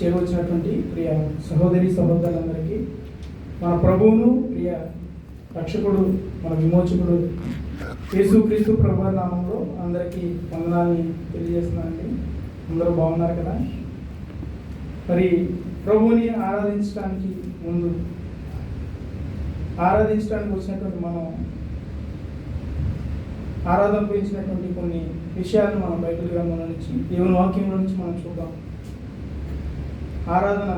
చేరవచ్చినటువంటి ప్రియ సహోదరి సహోదరులందరికీ మన ప్రభువును ప్రియ రక్షకుడు మన విమోచకుడు యేసుక్రీస్తు ప్రభు నామంలో అందరికీ వందనాన్ని తెలియజేస్తున్నానండి. అందరూ బాగున్నారు కదా? మరి ప్రభువుని ఆరాధించడానికి ముందు ఆరాధించడానికి వచ్చినటువంటి మనం ఆరాధన గురించినటువంటి కొన్ని విషయాలను మనం బైబిల్ గ్రంథంలో నుంచి దేవుని వాక్యంలో నుంచి మనం చూద్దాం. ఆరాధన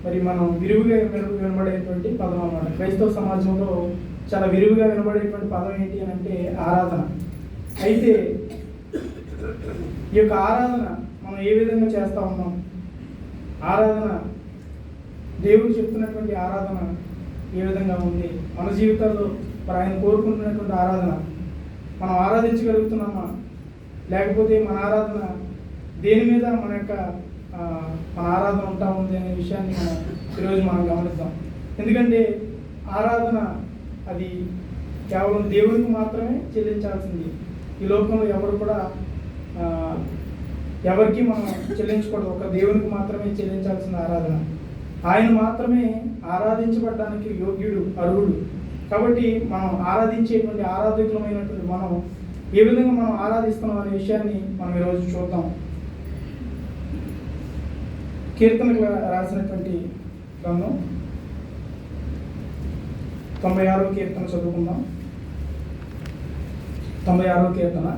మరి మనం విరివిగా వినబడేటువంటి పదం అన్నమాట. క్రైస్తవ సమాజంలో చాలా విరివిగా వినబడేటువంటి పదం ఏంటి అని అంటే ఆరాధన. అయితే ఈ యొక్క ఆరాధన మనం ఏ విధంగా చేస్తూ ఉన్నాం? ఆరాధన దేవుడు చెప్తున్నటువంటి ఆరాధన ఏ విధంగా ఉంది? మన జీవితాల్లో మరి ఆయన కోరుకుంటున్నటువంటి ఆరాధన మనం ఆరాధించగలుగుతున్నామా? లేకపోతే మన ఆరాధన దేని మీద మన యొక్క మన ఆరాధన ఉంటా ఉంది అనే విషయాన్ని ఈరోజు మనం గమనిద్దాం. ఎందుకంటే ఆరాధన అది కేవలం దేవునికి మాత్రమే చెల్లించాల్సింది. ఈ లోకంలో ఎవరు కూడా ఎవరికి మనం చెల్లించకూడదు. ఒక దేవునికి మాత్రమే చెల్లించాల్సిన ఆరాధన. ఆయన మాత్రమే ఆరాధించబడడానికి యోగ్యుడు, అర్హుడు. కాబట్టి మనం ఆరాధించేటువంటి ఆరాధకులమైనటువంటి మనం ఏ విధంగా మనం ఆరాధిస్తున్నాం అనే విషయాన్ని మనం ఈరోజు చూద్దాం. కీర్తనకు రాసినటువంటి గ్రంథం 96వ కీర్తన చదువుకుందాం. 96వ కీర్తన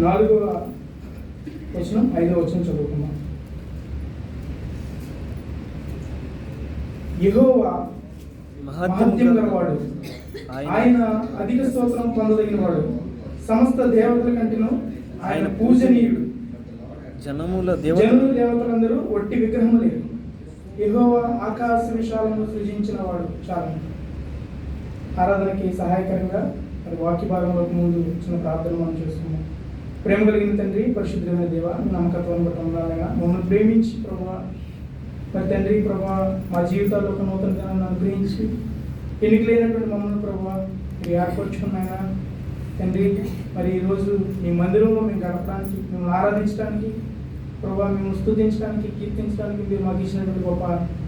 4వ వచనం 5వ వచనం చదువుకుందాం. యెహోవా మహత్యం గలవాడు, ఆయన అధిక స్తోత్రం పొందదగిన వాడు, సమస్త దేవతల కంటేను ఆయన పూజనీయుడు. జనులు దేవతలందరూ ఒట్టి విగ్రహములే. యెహోవా ఆకాశ విశాలను సృజించిన వాడు. చాలా ఆరాధనకి సహాయకరంగా మరి వాక్య భాగంలోకి ముందు చిన్న ప్రార్థన మనం చేసుకున్నాం. ప్రేమ కలిగిన తండ్రి, పరిశుద్ధమైన దేవ, నమ్మకత్వాన్ని బట్టి ఉండాలగా మమ్మల్ని ప్రేమించి ప్రభువా మరి తండ్రి ప్రభువా మా జీవితాల్లో ఒక నూతన దినాన్ని అనుగ్రహించి ఎన్నికలైనటువంటి మమ్మల్ని ప్రభువా మీరు ఏర్పరచుకున్నాగా తండ్రి. మరి ఈరోజు మీ మందిరంలో మేము గడపడానికి, మిమ్మల్ని ఆరాధించడానికి ప్రభువా, మేము స్తుతించడానికి, కీర్తించడానికి మీరు మాకు ఇచ్చినటువంటి గొప్ప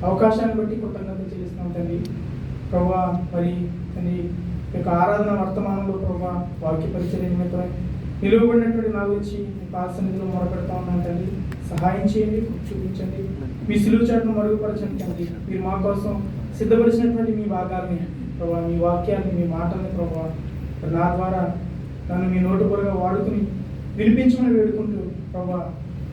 అవకాశాన్ని బట్టి కృతజ్ఞతలు చెల్లిస్తున్నాం తండ్రి. ప్రభువా మరి తండ్రి యొక్క ఆరాధన వర్తమానంలో ప్రభువా వాక్య పరిచర్య నిమిత్తమై నిలువబడినటువంటి నా గురించి మీ పాదసన్నిధిలో మొరపెడతా ఉన్నాను తండ్రి. సహాయం చేయండి, చూపించండి, మీ సిలువ చాటును మరుగుపరచండి తండ్రి. మీరు మా కోసం సిద్ధపరిచినటువంటి మీ భాగాన్ని ప్రభావ, మీ వాక్యాన్ని, మీ మాటల్ని ప్రభావ నా ద్వారా నన్ను మీ నోటు పొరగా వాడుకుని వినిపించమని వేడుకుంటూ ప్రభా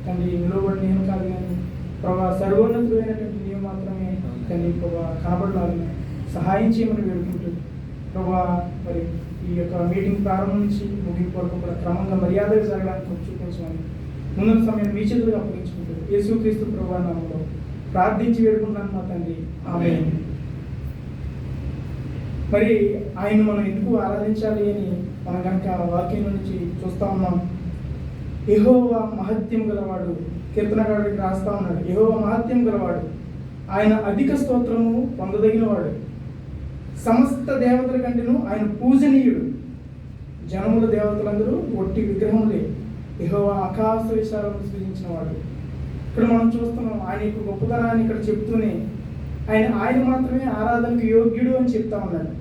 తండ్రి, నిలవబడి నేను కాదు కానీ ప్రభా సర్వోన్నతుడైనటువంటి నీవు మాత్రమే తండ్రి ప్రభా కనబడాలని సహాయం చేయమని వేడుకుంటూ ప్రభా మరి ఈ యొక్క మీటింగ్ ప్రారంభం నుంచి ముగింపు వరకు కూడా క్రమంగా మర్యాదగా జరగడానికి చూపించమని ముందున్న సమయం మీ చేతులుగా అప్పగించుకుంటూ యేసుక్రీస్తు ప్రభువా నామములో ప్రార్థించి వేడుకుంటున్నాను మా తండ్రి, ఆమేన్. మరి ఆయన మనం ఎందుకు ఆరాధించాలి అని మనం కనుక వాక్యం నుంచి చూస్తూ ఉన్నాం. యెహోవా మహత్యం గలవాడు, కీర్తనకారుడికి రాస్తా ఉన్నాడు. యెహోవా మహత్యం గలవాడు, ఆయన అధిక స్తోత్రము పొందదగిన వాడు, సమస్త దేవతల కంటేను ఆయన పూజనీయుడు. జనముల దేవతలందరూ ఒట్టి విగ్రహములే. యెహోవా ఆకాశ విశాలను సృజించిన వాడు. ఇక్కడ మనం చూస్తున్నాం ఆయన యొక్క గొప్పతనాన్ని ఇక్కడ చెప్తూనే ఆయన మాత్రమే ఆరాధనకు యోగ్యుడు అని చెప్తా ఉన్నాడు.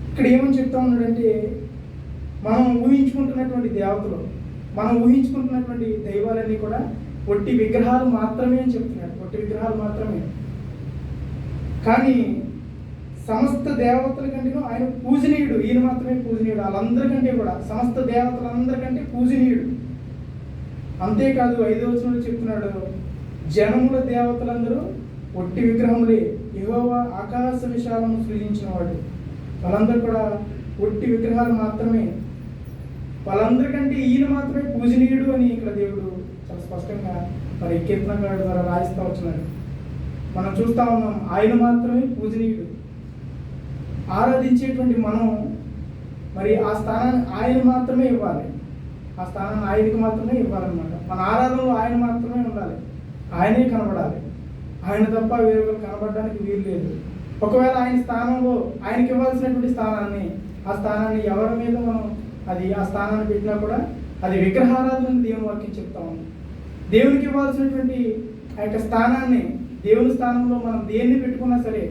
ఇక్కడ ఏమని చెప్తా ఉన్నాడంటే మనం ఊహించుకుంటున్నటువంటి దేవతలు, మనం ఊహించుకుంటున్నటువంటి దైవాలన్నీ కూడా ఒట్టి విగ్రహాలు మాత్రమే అని చెప్తున్నాడు. ఒట్టి విగ్రహాలు మాత్రమే. కానీ సమస్త దేవతల కంటేనూ ఆయన పూజనీయుడు. ఈయన మాత్రమే పూజనీయుడు. వాళ్ళందరికంటే కూడా సమస్త దేవతలందరికంటే పూజనీయుడు. అంతేకాదు 5వ వచనంలో చెప్తున్నాడు, జనముల దేవతలందరూ ఒట్టి విగ్రహములే. యెహోవా ఆకాశ విశాలను సృజించిన వాడు. వాళ్ళందరూ కూడా ఒట్టి విగ్రహాలు మాత్రమే. వాళ్ళందరికంటే ఈయన మాత్రమే పూజనీయుడు అని ఇక్కడ దేవుడు చాలా స్పష్టంగా మరి కీర్తనకారుడి ద్వారా రాయిస్తూ వచ్చినాడు. మనం చూస్తూ ఉన్నాం ఆయన మాత్రమే పూజనీయుడు. ఆరాధించేటువంటి మనం మరి ఆ స్థానాన్ని ఆయన మాత్రమే ఇవ్వాలి. ఆ స్థానాన్ని ఆయనకి మాత్రమే ఇవ్వాలన్నమాట. మన ఆరాధనలో ఆయన మాత్రమే ఉండాలి, ఆయనే కనబడాలి. ఆయన తప్ప వేరొకరు కనబడడానికి వీలు లేదు. ఒకవేళ ఆయన స్థానంలో ఆయనకి ఇవ్వాల్సినటువంటి స్థానాన్ని, ఆ స్థానాన్ని ఎవరి మీద మనం ఆ స్థానాన్ని పెట్టినా కూడా అది విగ్రహారాధన దేవుని వాక్యం చెప్తా ఉంది. దేవునికి ఇవ్వాల్సినటువంటి ఆ యొక్క స్థానాన్ని, దేవుని స్థానంలో మనం దేన్ని పెట్టుకున్నా సరే,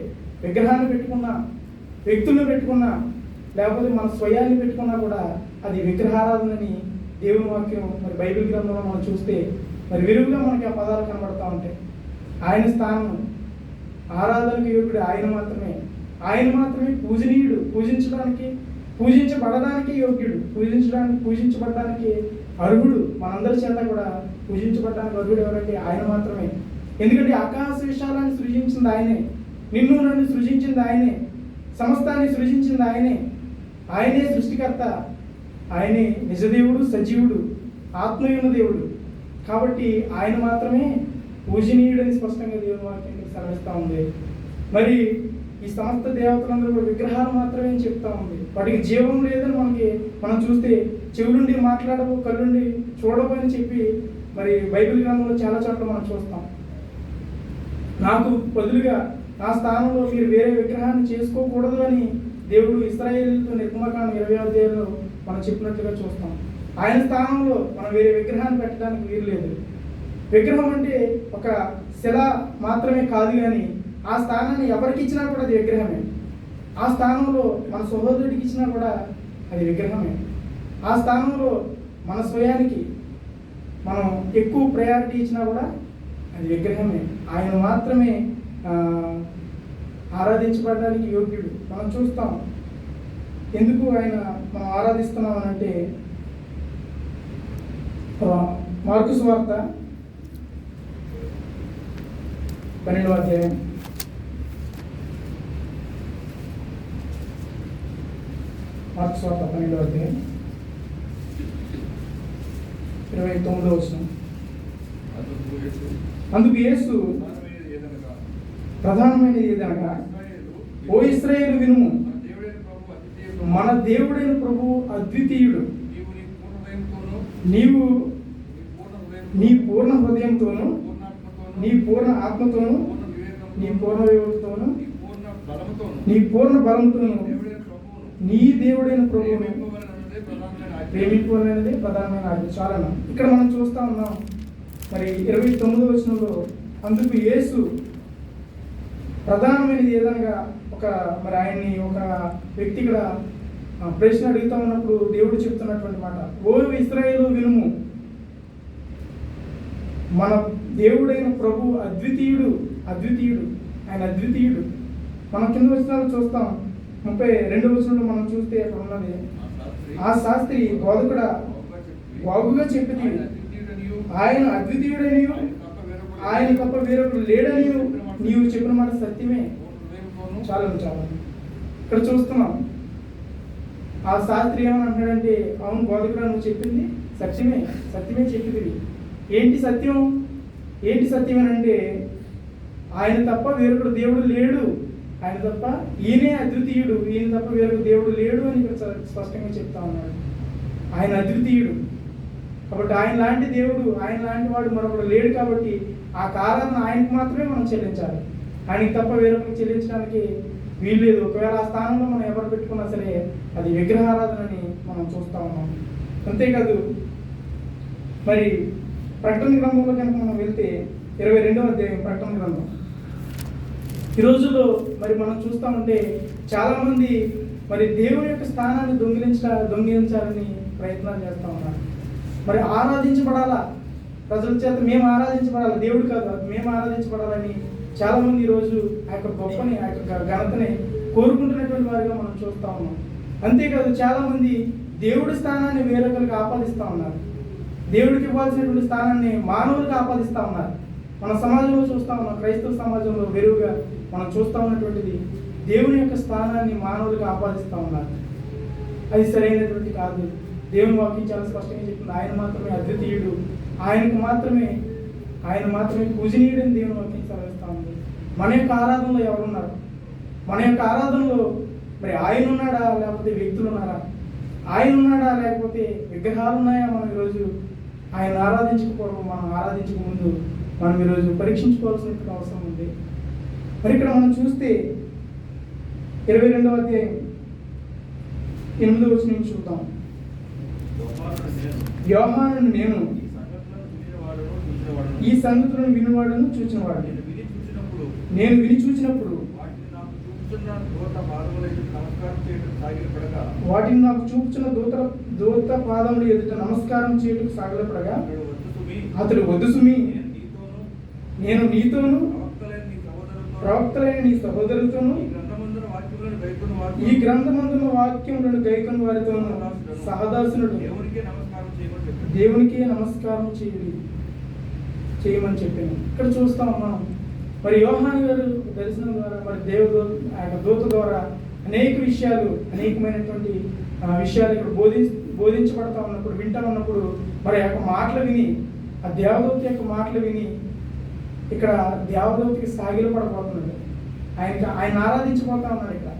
విగ్రహాన్ని పెట్టుకున్నా, వ్యక్తులను పెట్టుకున్నా, లేకపోతే మన స్వయాన్ని పెట్టుకున్నా కూడా అది విగ్రహారాధనని దేవుని వాక్యం మరి బైబిల్ గ్రంథంలో మనం చూస్తే మరి విరుగుగా మనకి ఆ పదాలు కనబడతా ఉంటాయి. ఆయన స్థానం, ఆరాధనకు యోగ్యుడు ఆయన మాత్రమే. ఆయన మాత్రమే పూజనీయుడు, పూజించబడడానికి యోగ్యుడు, పూజించబడడానికి అర్హుడు. మనందరి చేత కూడా పూజించబడడానికి అర్హుడు ఎవరంటే ఆయన మాత్రమే. ఎందుకంటే ఆకాశ విశాలాన్ని సృజించింది ఆయనే, నిన్ను నన్ను సృజించింది ఆయనే, సమస్తాన్ని సృజించింది ఆయనే. ఆయనే సృష్టికర్త, ఆయనే నిజదేవుడు, సజీవుడు, ఆత్మయున్న దేవుడు. కాబట్టి ఆయన మాత్రమే పూజనీయుడని స్పష్టంగా దేవుని వాక్యం సెలవిస్తూ ఉంది. మరి ఈ సమస్త దేవతలందరూ కూడా విగ్రహాలు మాత్రమే అని చెప్తా ఉంది. వాటికి జీవం లేదని మనం చూస్తే చెవులుండి మాట్లాడవు, కళ్ళుండి చూడవు అని చెప్పి మరి బైబిల్ గ్రంథంలో చాలా చోట్ల మనం చూస్తాం. నాకు బదులుగా నా స్థానంలో మీరు వేరే విగ్రహాన్ని చేసుకోకూడదు అని దేవుడు ఇశ్రాయేలీయులతో నిర్గమకాండ 20వ అధ్యాయంలో మనం చెప్పినట్లుగా చూస్తాం. ఆయన స్థానంలో మనం వేరే విగ్రహాన్ని పెట్టడానికి వీలు లేదు. విగ్రహం అంటే ఒక శిల మాత్రమే కాదు, కానీ ఆ స్థానాన్ని ఎవరికి ఇచ్చినా కూడా అది విగ్రహమే. ఆ స్థానంలో మన సహోదరుడికి ఇచ్చినా కూడా అది విగ్రహమే. ఆ స్థానంలో మన స్వయానికి మనం ఎక్కువ ప్రయారిటీ ఇచ్చినా కూడా అది విగ్రహమే. ఆయన మాత్రమే ఆరాధించబడడానికి యోగ్యుడు. మనం చూస్తాం ఎందుకు ఆయన మనం ఆరాధిస్తున్నాం అని అంటే, మార్కు సువార్త 12వ అధ్యాయం మార్కు సువార్త 12వ అధ్యాయం 29వ వచనం. అందుకు యేసు ప్రధానమైనది ఏదనగా, ఓ ఇశ్రాయేలు వినుము, మన దేవుడైన ప్రభువు అద్వితీయుడు. నీవు నీ పూర్ణ హృదయంతోను, నీ పూర్ణ ఆత్మతోను, నీ పూర్ణ వివేకంతోను, నీ పూర్ణ బలంతోను నీ దేవుడైన ప్రభువును ప్రేమించుకోవాలనేది ప్రధానమైన ఆజ్ఞ. చాలన ఇక్కడ మనం చూస్తా ఉన్నాం. మరి 29వ వచనంలో అందుకు యేసు ప్రధానమైనది ఏదనగా మరి ఆయన్ని ఒక వ్యక్తి ఇక్కడ ప్రశ్న అడుగుతా ఉన్నప్పుడు దేవుడు చెప్తున్నటువంటి మాట, ఓ ఇశ్రాయేలు వినుము, మన దేవుడైన ప్రభు అద్వితీయుడు. ఆయన అద్వితీయుడు. మనం కింద వచనాలు చూస్తాం. 32వ వచనంలో మనం చూస్తే అక్కడ ఉన్నది, ఆ శాస్త్రి బోధకుడా బాగుగా చెప్పితే ఆయన అద్వితీయుడని, ఆయన తప్ప వేరొకడు లేడని నీవు చెప్పిన మాట సత్యమే. చాలా ఇక్కడ చూస్తున్నాం. ఆ శాస్త్రి ఏమని అంటాడంటే, అవును బోధకుడా, నువ్వు చెప్పింది సత్యమే చెప్పింది. ఏంటి సత్యం అని అంటే, ఆయన తప్ప వేరొకడు దేవుడు లేడు, ఆయన తప్ప ఈయనే అద్వితీయుడు, ఈయన తప్ప వేరొక దేవుడు లేడు అని ఇక్కడ స్పష్టంగా చెప్తా ఉన్నాడు. ఆయన అద్వితీయుడు కాబట్టి ఆయన లాంటి దేవుడు, ఆయన లాంటి వాడు మరొకడు లేడు. కాబట్టి ఆ కారణాన్ని ఆయనకు మాత్రమే మనం చెల్లించాలి. ఆయనకి తప్ప వేరొకరికి చెల్లించడానికి వీలు లేదు. ఒకవేళ ఆ స్థానంలో మనం ఎవరు పెట్టుకున్నా సరే అది విగ్రహారాధనని మనం చూస్తూ ఉన్నాం. అంతేకాదు మరి ప్రకటన గ్రంథంలో కనుక మనం వెళ్తే 22వ అధ్యాయం ప్రకటన గ్రంథం, ఈ రోజుల్లో మరి మనం చూస్తూ ఉంటే చాలామంది మరి దేవుని యొక్క స్థానాన్ని దొంగిలించాలని ప్రయత్నాలు చేస్తూ ఉన్నారు. మరి ఆరాధించబడాలా, ప్రజల చేత మేము ఆరాధించబడాలి, దేవుడు కాదు మేము ఆరాధించబడాలని చాలామంది ఈరోజు ఆ యొక్క గొప్పని, ఆ యొక్క ఘనతని కోరుకుంటున్నటువంటి వారిగా మనం చూస్తూ ఉన్నాం. అంతేకాదు చాలామంది దేవుడి స్థానాన్ని వేరొకరికి ఆపాదిస్తూ ఉన్నారు. దేవుడికి ఇవ్వాల్సినటువంటి స్థానాన్ని మానవులకు ఆపాదిస్తూ ఉన్నారు. మన సమాజంలో చూస్తూ ఉన్నాం, క్రైస్తవ సమాజంలో వెరువుగా మనం చూస్తూ ఉన్నటువంటిది దేవుని యొక్క స్థానాన్ని మానవులకు ఆపాదిస్తూ ఉన్నారు. అది సరైనటువంటి కాదు. దేవుని వాక్యం చాలా స్పష్టంగా చెప్తుంది, ఆయన మాత్రమే అద్వితీయుడు, ఆయన మాత్రమే పూజనీయుడని దేవుని వాక్యం సెలవిస్తూ ఉంది. మన యొక్క ఆరాధనలో ఎవరున్నారు? మన యొక్క ఆరాధనలో మరి ఆయన ఉన్నాడా, లేకపోతే వ్యక్తులు ఉన్నారా? ఆయన ఉన్నాడా, లేకపోతే విగ్రహాలు ఉన్నాయా? మనం ఈరోజు ఆయన ఆరాధించకపోవడం, మనం ఆరాధించక ముందు మనం ఈరోజు పరీక్షించుకోవాల్సిన అవసరం ఉంది. మరి ఇక్కడ మనం చూస్తే 22వ అధ్యాయం 8వ వచనం చూద్దాం. యోహాను నేను ఈ సంగతులను వినివాడును చూచినవాడు. నేను విని చూచినప్పుడు వాటిని నాకు చూపుచున్న దూత పాదములు ఎదుట నమస్కారం చేయటకు సాగలపడగా అతడు వద్దు సుమి, నేను నీతోను ప్రవక్తలైన నీ సహోదరులతోను ఈ గ్రంథమందున వాక్యములను గైకొని వారితోను సహదాసునుడు దేవునికే నమస్కారం చేయమని చెప్పాను. ఇక్కడ చూస్తాం మనం మరి యోహాను గారు దర్శనం ద్వారా మరి దేవుడు ఆయన దూత ద్వారా అనేక విషయాలు అనేకమైనటువంటి విషయాలు ఇక్కడ బోధించబడతా ఉన్నప్పుడు వింటా ఉన్నప్పుడు మరి ఆ యొక్క మాటలు విని ఆ దేవదూత యొక్క మాటలు విని ఇక్కడ దేవదూతకి సాగిలపడబోతున్నాడు. ఆయన ఆరాధించిపోతా ఉన్నాడు. ఇక్కడ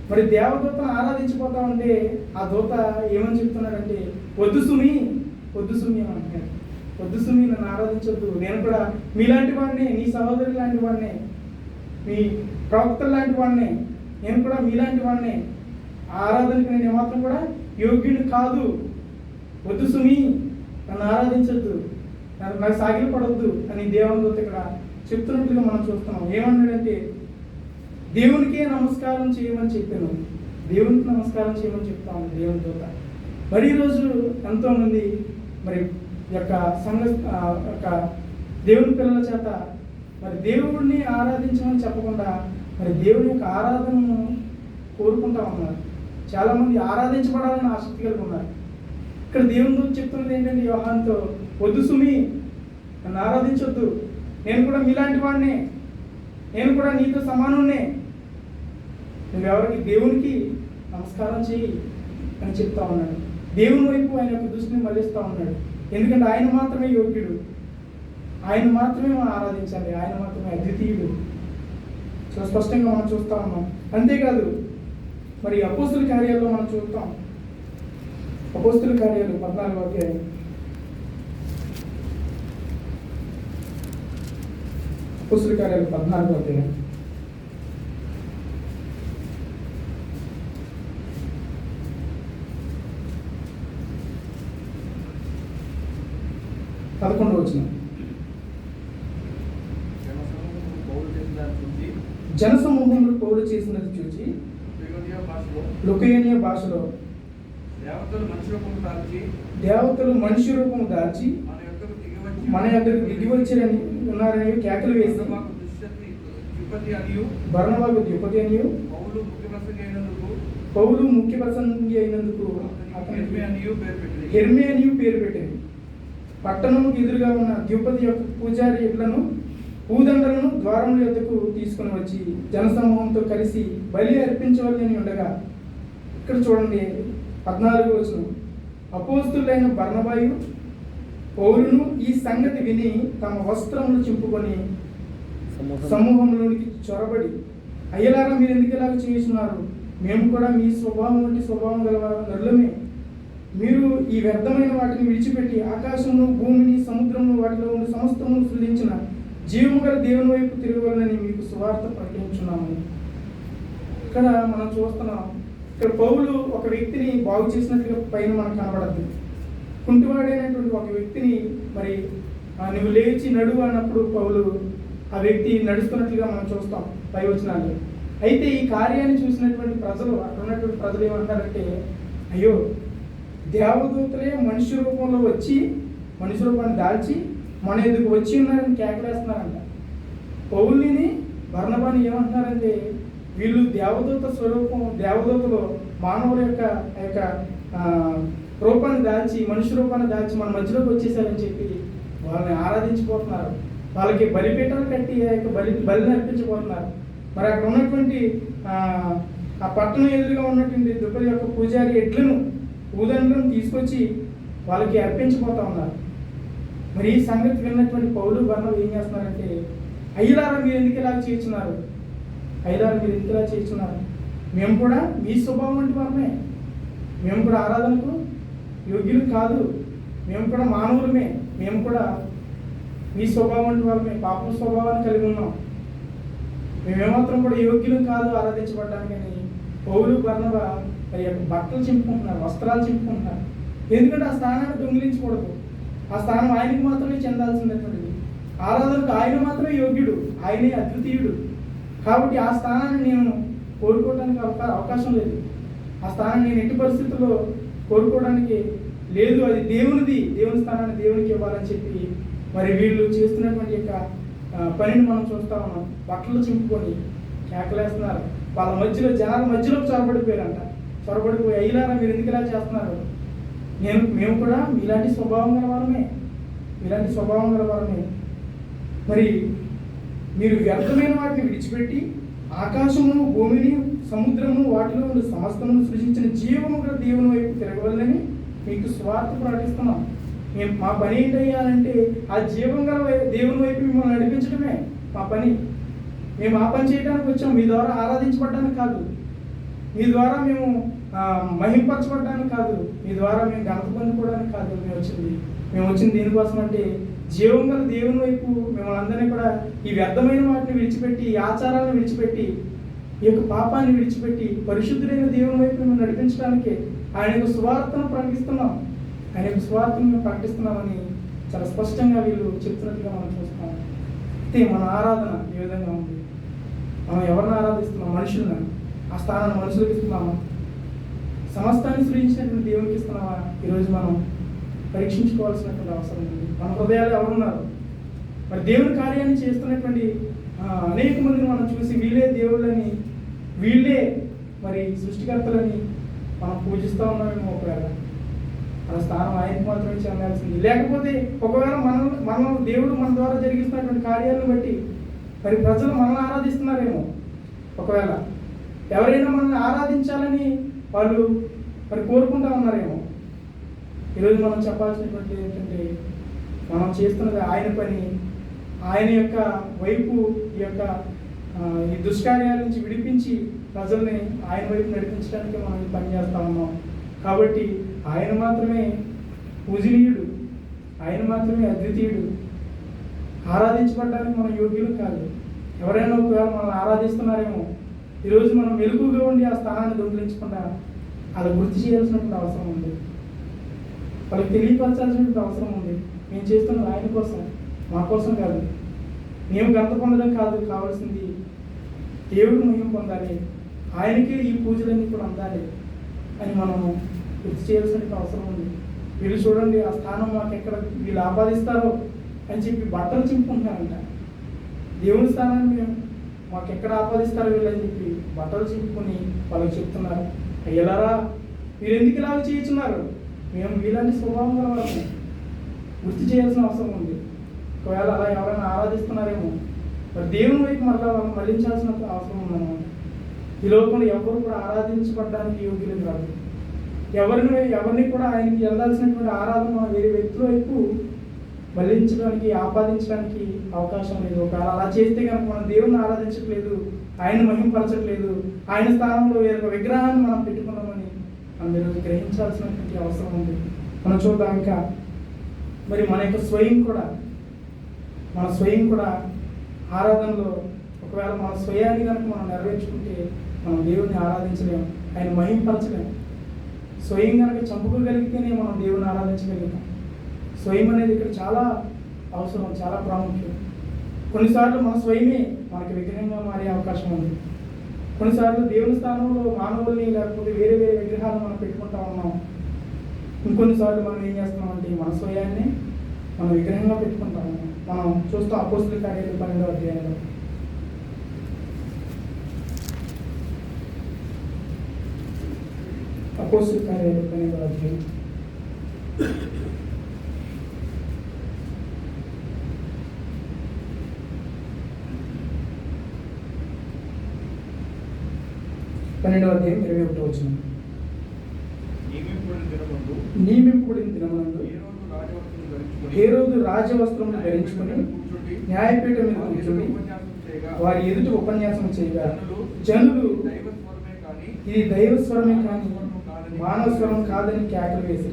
మరి దేవదూతను ఆరాధించిపోతా ఉంటే ఆ దూత ఏమని చెప్తున్నాడంటే వద్దు సుమి అని అంటున్నాడు. వద్దు సుమి, నన్ను ఆరాధించొద్దు, నేను కూడా మీలాంటి వాడినే, నీ సహోదరు లాంటి వాడినే, మీ ప్రవక్తల లాంటి వాడినే, నేను కూడా మీలాంటి వాడినే, ఆరాధనకి నేను ఏమాత్రం కూడా యోగ్యుడు కాదు. వద్దు సుమి, నన్ను ఆరాధించొద్దు, నాకు సాగిలు పడొద్దు అని దేవదూత ఇక్కడ చెప్తున్నట్లుగా మనం చూస్తున్నాం. ఏమన్నాడంటే దేవునికే నమస్కారం చేయమని చెప్పాను, దేవునికి నమస్కారం చేయమని చెప్తాను దేవుని దూత. మరి ఈరోజు ఎంతోమంది మరి యొక్క యొక్క దేవుని పిల్లల చేత మరి దేవుడిని ఆరాధించమని చెప్పకుండా మరి దేవుని యొక్క ఆరాధనను కోరుకుంటా ఉన్నారు. చాలామంది ఆరాధించబడాలని ఆసక్తి కలిగి ఉన్నారు. ఇక్కడ దేవుని దూత చెప్తున్నది ఏంటంటే యోహానుతో, వద్దు సుమి, నన్ను ఆరాధించొద్దు, నేను కూడా మీలాంటి వాడినే, నేను కూడా నీతో సమానున్నే, నువ్వెవరికి దేవునికి నమస్కారం చేయి అని చెప్తా ఉన్నాడు. దేవుని వైపు ఆయన యొక్క దృష్టిని మళ్ళిస్తూ ఉన్నాడు. ఎందుకంటే ఆయన మాత్రమే యోగ్యుడు, ఆయన మాత్రమే మనం ఆరాధించాలి, ఆయన మాత్రమే అద్వితీయుడు. సో స్పష్టంగా మనం చూస్తూ ఉన్నాం. అంతేకాదు మరి అపోస్తుల కార్యాల్లో మనం చూస్తాం. అపోస్తుల కార్యాలు 14వ అధ్యాయం. అపోస్తుల కార్యాలు 14వ అధ్యాయం. జనసమూహములు పౌలు చేసినది చూచి లుకేనియా భాషలో దేవతలు మనిషి రూపము దాల్చి మన యొక్కకు దిగి వచ్చిరని ఉన్నారని కేకలు వేసి బర్నబాకు ద్యుపతి అనియు పౌలు ముఖ్య ప్రసంగి అయినందుకు హెర్మే అనియు పేరు పెట్టింది. పట్టణముకు ఎదురుగా ఉన్న ద్యుపతి యొక్క పూజారి ఎడ్లను పూదండలను ద్వారముల యొద్దకు తీసుకుని వచ్చి జనసమూహంతో కలిసి బలి అర్పించవలని ఉండగా, ఇక్కడ చూడండి 14వ వచనం, అపోస్తులైన బర్నబాయు పౌలును ఈ సంగతి విని తమ వస్త్రములు చింపుకొని సమూహంలోనికి చొరబడి, అయ్యలారా మీరు ఎందుకు ఇలాగ చేస్తున్నారు? మేము కూడా మీ స్వభావం వంటి స్వభావం గల నరులమే. మీరు ఈ వ్యర్థమైన వాటిని విడిచిపెట్టి ఆకాశమును భూమిని సముద్రమును వాటిలో ఉండి సమస్తమును సృజించిన జీవము గల దేవుని వైపు తిరగవాలని మీకు సువార్త ప్రకటించున్నాము. ఇక్కడ మనం చూస్తున్నాం, ఇక్కడ పౌలు ఒక వ్యక్తిని బాగు చేసినట్టుగా పైన మనకు కనబడద్దు. కుంటివాడైనటువంటి ఒక వ్యక్తిని మరి నువ్వు లేచి నడువు అన్నప్పుడు పౌలు ఆ వ్యక్తి నడుస్తున్నట్లుగా మనం చూస్తాం పై వచనాలు. అయితే ఈ కార్యాన్ని చూసినటువంటి ప్రజలు, అక్కడ ఉన్నటువంటి ప్రజలు ఏమంటారంటే, అయ్యో దేవదూతలే మనిషి రూపంలో వచ్చి మనిషి రూపాన్ని దాల్చి మన ఎదుగు వచ్చి ఉన్నారని కేకలేస్తున్నారంట. పౌలుని బర్నబాని ఏమంటున్నారంటే, వీళ్ళు దేవదూత స్వరూపం, దేవదూతలో మానవుల యొక్క రూపాన్ని దాల్చి మనిషి రూపాన్ని దాల్చి మన మధ్యలోకి వచ్చేసారని చెప్పి వాళ్ళని ఆరాధించిపోతున్నారు. వాళ్ళకి బలిపీఠాలు కట్టి ఆ యొక్క బలిని అర్పించబోతున్నారు. మరి అక్కడ ఉన్నటువంటి ఆ పట్టణం ఎదురుగా ఉన్నటువంటి ద్రుపది యొక్క పూజారి ఎడ్లను పూదండలను తీసుకొచ్చి వాళ్ళకి అర్పించబోతా ఉన్నారు. మరి ఈ సంగతి విన్నటువంటి పౌలు బర్నబా ఏం చేస్తున్నారంటే, అయ్యలారా మీరు ఎందుకు ఇలా చేస్తున్నారు? అయ్యలారా మీరు ఎందుకు ఇలా చేస్తున్నారు? మేము కూడా మీ స్వభావం వంటి వారమే, మేము కూడా ఆరాధనకు యోగ్యులు కాదు, మేము కూడా మానవులమే, మేము కూడా మీ స్వభావం వంటి వారమే, పాపం స్వభావాన్ని కలిగి ఉన్నాం, మేమేమాత్రం కూడా యోగ్యులు కాదు ఆరాధించబడ్డానికి అని పౌలు బర్నబా మరి యొక్క బట్టలు చింపుకుంటున్నారు, వస్త్రాలు చింపుకుంటున్నారు. ఎందుకంటే ఆ స్థానాన్ని దొంగిలించకూడదు, ఆ స్థానం ఆయనకి మాత్రమే చెందాల్సినటువంటిది. ఆరాధనకు ఆయన మాత్రమే యోగ్యుడు, ఆయనే అద్వితీయుడు. కాబట్టి ఆ స్థానాన్ని నేను కోరుకోవడానికి అవకాశం లేదు. ఆ స్థానాన్ని నేను ఎట్టి పరిస్థితుల్లో కోరుకోవడానికి లేదు. అది దేవునిది, దేవుని స్థానాన్ని దేవునికి ఇవ్వాలని చెప్పి మరి వీళ్ళు చేస్తున్నటువంటి యొక్క పనిని మనం చూస్తా ఉన్నాం. బట్టలు చింపుకొని కేకలేస్తున్నారు. వాళ్ళ మధ్యలో, జనాల మధ్యలో చొరబడిపోయారంట. చొరబడిపోయి, అయ్యారా మీరు ఎందుకు ఇలా చేస్తున్నారు? మేము కూడా మీలాంటి స్వభావం గల వారమే. మరి మీరు వ్యర్థమైన వాటిని విడిచిపెట్టి ఆకాశమును, భూమిని, సముద్రమును, వాటిలో ఉన్న సమస్తమును సృజించిన జీవము గల దేవుని వైపు తిరగవల్లని మీకు స్వార్థ ప్రకటిస్తున్నాం. మా పని ఏంటయ్యాలంటే ఆ జీవం గల దేవుని వైపు మిమ్మల్ని నడిపించడమే మా పని. మేము ఆ పని చేయడానికి వచ్చాం, మీ ద్వారా ఆరాధించబడ్డానికి కాదు, మీ ద్వారా మేము మహింపరచబడ్డానికి కాదు, మీ ద్వారా మేము ఘనత పొందుకోవడానికి కాదు. మేము వచ్చింది దీనికోసం అంటే జీవం గల దేవుని వైపు మిమ్మల్ని అందరినీ కూడా ఈ వ్యర్థమైన వాటిని విడిచిపెట్టి, ఈ ఆచారాలను విడిచిపెట్టి, ఈ యొక్క పాపాన్ని విడిచిపెట్టి పరిశుద్ధుడైన దేవుని వైపు మిమ్మల్ని నడిపించడానికి ఆయన యొక్క సువార్తను ప్రకటిస్తున్నాం. ఆయన యొక్క సువార్తను మేము ప్రకటిస్తున్నామని చాలా స్పష్టంగా వీళ్ళు చెప్తున్నట్టుగా మనం చూస్తాం. అయితే మన ఆరాధన ఏ విధంగా ఉంది? మనం ఎవరిని ఆరాధిస్తున్నాం? మనుషులను. ఆ స్థానాన్ని మనుషులకు ఇస్తున్నామా? సమస్తాన్ని సృజించినటువంటి దేవునికి ఇస్తున్నామా? ఈరోజు మనం పరీక్షించుకోవాల్సినటువంటి అవసరం ఉంది. మన హృదయాలు ఎవరున్నారు? మరి దేవుని కార్యాన్ని చేస్తున్నటువంటి అనేక మందిని మనం చూసి వీళ్ళే దేవుళ్ళని, వీళ్ళే మరి సృష్టికర్తలని మనం పూజిస్తూ ఉన్నామేమో. ఒకవేళ మన స్థానం ఆయనకు మాత్రమే చెందాల్సింది. లేకపోతే ఒకవేళ మనం దేవుడు మన ద్వారా జరిగిస్తున్నటువంటి కార్యాలను బట్టి మరి ప్రజలు మనల్ని ఆరాధిస్తున్నారేమో. ఒకవేళ ఎవరైనా మనల్ని ఆరాధించాలని వాళ్ళు మరి కోరుకుంటా ఉన్నారేమో. ఈరోజు మనం చెప్పాల్సినటువంటి ఏంటంటే మనం చేస్తున్నది ఆయన పని. ఆయన యొక్క వైపు ఈ దుష్కార్యాల నుంచి విడిపించి ప్రజల్ని ఆయన వైపు నడిపించడానికి మనం పని చేస్తా ఉన్నాం. కాబట్టి ఆయన మాత్రమే పూజనీయుడు, ఆయన మాత్రమే అద్వితీయుడు. ఆరాధించబడడానికి మనం యోగ్యులు కాదు. ఎవరైనా ఒకవేళ మనల్ని ఆరాధిస్తున్నారేమో, ఈరోజు మనం మెలకుగా ఉండి ఆ స్థానాన్ని దొంగిలించకుండా అది గుర్తు చేయాల్సినటువంటి అవసరం ఉంది. వాళ్ళకి తెలియపరచాల్సినటువంటి అవసరం ఉంది. మేము చేస్తున్నది ఆయన కోసం, మా కోసం కాదు. మేము గంత పొందడం కాదు కావాల్సింది, దేవుడు మహిమ పొందాలి, ఆయనకే ఈ పూజలన్నీ కూడా అందాలి అని మనము గుర్తు చేయాల్సిన అవసరం ఉంది. వీళ్ళు చూడండి, ఆ స్థానం మాకు ఎక్కడ వీళ్ళు ఆపాదిస్తారో అని చెప్పి బట్టలు చింపుకుంటున్నారంట. దేవుని స్థానాన్ని మేము మాకు ఎక్కడ ఆపాదిస్తారో వీళ్ళని చెప్పి బట్టలు చింపుకొని వాళ్ళకి చెప్తున్నారు, అయ్యలారా మీరు ఎందుకు ఇలాగ చేస్తున్నారు? మేము వీళ్ళని స్వభావం కలవాలని గుర్తు చేయాల్సిన అవసరం ఉంది. ఒకవేళ అలా ఎవరైనా ఆరాధిస్తున్నారేమో, మరి దేవుని వైపు మళ్ళించాల్సిన అవసరం ఉందన్నమాట. ఈ లోకంలో ఎవరు కూడా ఆరాధించబడడానికి యోగ్యులు కాదు. ఎవరిని కూడా ఆయనకి వెళ్ళాల్సినటువంటి ఆరాధన వేరే వ్యక్తుల వైపు మళ్ళించడానికి, ఆపాదించడానికి అవకాశం లేదు. ఒకవేళ అలా చేస్తే కనుక మనం దేవుని ఆరాధించట్లేదు, ఆయన మహింపరచట్లేదు, ఆయన స్థానంలో వేరొక విగ్రహాన్ని మనం పెట్టుకున్నామని మనం ఈరోజు గ్రహించాల్సినటువంటి అవసరం ఉంది. మనం చూద్దాం ఇంకా మరి మన యొక్క స్వయం కూడా ఆరాధనలో ఒకవేళ మన స్వయాన్ని కనుక మనం నెరవేర్చుకుంటే మనం దేవుని ఆరాధించలేము, ఆయన మహింపరచలేము. స్వయం కనుక చంపుకోగలిగితేనే మనం దేవుని ఆరాధించగలుగుతాం. స్వయం అనేది ఇక్కడ చాలా అవసరం, చాలా ప్రాముఖ్యం. కొన్నిసార్లు మన స్వయమే మనకి విగ్రహంగా మారే అవకాశం ఉంది. కొన్నిసార్లు దేవుని స్థానంలో మానవుల్ని లేకపోతే వేరే వేరే విగ్రహాలు మనం పెట్టుకుంటా ఉన్నాం. ఇంకొన్నిసార్లు మనం ఏం చేస్తున్నామంటే మన స్వయాన్ని మనం విగ్రహంగా పెట్టుకుంటా ఉన్నాం. మనం చూస్తాం అపోస్తలుల కార్యాలు 12వ అధ్యాయంలో. అపోస్తలుల కార్యాలు 12వ అధ్యాయం 21వ వచనం. నియమింపబడిన దినమందు హేరోదు రాజవస్త్రమును ధరించుకుని న్యాయపీఠం మీద కూర్చొని వారి ఎదుట ఉపన్యాసం చేయగా జనులు ఇది దైవస్వరమే కానీ మానవ స్వరం కాదని కేకలు వేసి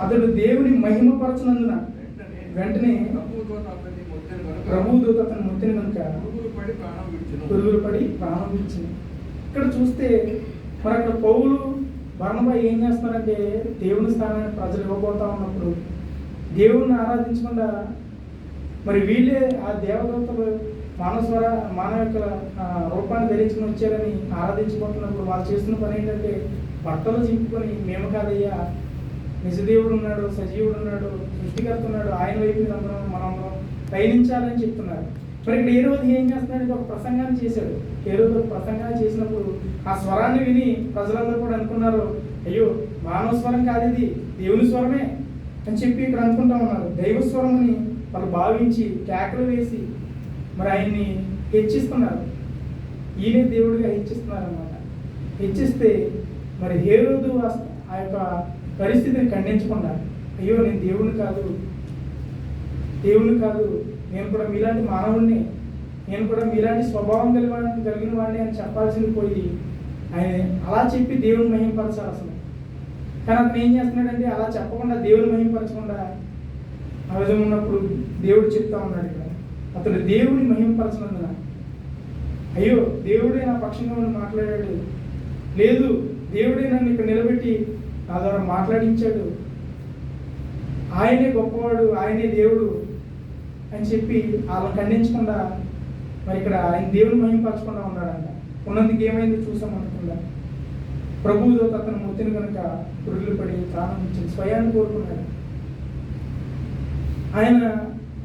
అతడు దేవుని మహిమపరచనందున వెంటనే ప్రభువు దూత అతను మొత్తిన కనుక పురుగులు పడి ప్రాణం విడిచింది. ఇక్కడ చూస్తే మరి అక్కడ పౌలు బర్నబా ఏం చేస్తున్నారంటే దేవుని స్థానాన్ని ప్రజలు ఇవ్వబోతా ఉన్నప్పుడు దేవుణ్ణి ఆరాధించకుండా మరి వీళ్ళే ఆ దేవదూతలు మానవ యొక్క రూపాన్ని ధరించుకుని వచ్చారని ఆరాధించబోతున్నప్పుడు వాళ్ళు చేస్తున్న పని ఏంటంటే బట్టలు చింపుకొని మేము కాదయ్యా, నిజదేవుడు ఉన్నాడు, సజీవుడు ఉన్నాడు, సృష్టికర్త ఉన్నాడు, ఆయన వైపు మనం పయనించాలని చెప్తున్నారు. మరి ఇక్కడ ఏ రోజు ఏం చేస్తున్నాడు? ఒక ప్రసంగాన్ని చేశాడు. ఏ రోజు ఒక ప్రసంగాన్ని చేసినప్పుడు ఆ స్వరాన్ని విని ప్రజలందరూ కూడా అనుకున్నారు, అయ్యో మానవ స్వరం కాదు, ఇది దేవుని స్వరమే అని చెప్పి ఇక్కడ అనుకుంటా ఉన్నారు. దైవ స్వరం అని వాళ్ళు భావించి కేకలు వేసి మరి ఆయన్ని హెచ్చిస్తున్నారు. ఈయనే దేవుడిగా హెచ్చిస్తున్నారు అన్నమాట. హెచ్చిస్తే మరి హేరోదు ఆ యొక్క పరిస్థితిని ఖండించకుండా, అయ్యో నేను దేవుని కాదు, నేను కూడా మీలాంటి మానవుడిని, నేను కూడా మీలాంటి స్వభావం కలిగిన వాడిని అని చెప్పాల్సింది పోయి ఆయన అలా చెప్పి దేవుని మహింపరచాలి అసలు. కానీ అతను ఏం చేస్తున్నాడంటే అలా చెప్పకుండా, దేవుని మహింపరచకుండా ఆ విధంగా ఉన్నప్పుడు దేవుడు చెప్తా ఉన్నాడు ఇక్కడ, అతడు దేవుని మహింపరచనందున, అయ్యో దేవుడే నా పక్షంగా ఉండి మాట్లాడాడు, లేదు దేవుడే నన్ను ఇక్కడ నిలబెట్టి నా ద్వారా మాట్లాడించాడు, ఆయనే గొప్పవాడు, ఆయనే దేవుడు అని చెప్పి వాళ్ళని ఖండించకుండా మరి ఇక్కడ ఆయన దేవుని మహింపరచకుండా ఉన్నాడంట. ఉన్నందుకు ఏమైంది చూసామనుకుండా ప్రభువుతో అతను మొత్తిని కనుక పురుగులు పడి ప్రాణం ఇచ్చింది, స్వయాన్ని కోరుకున్నాడు. ఆయన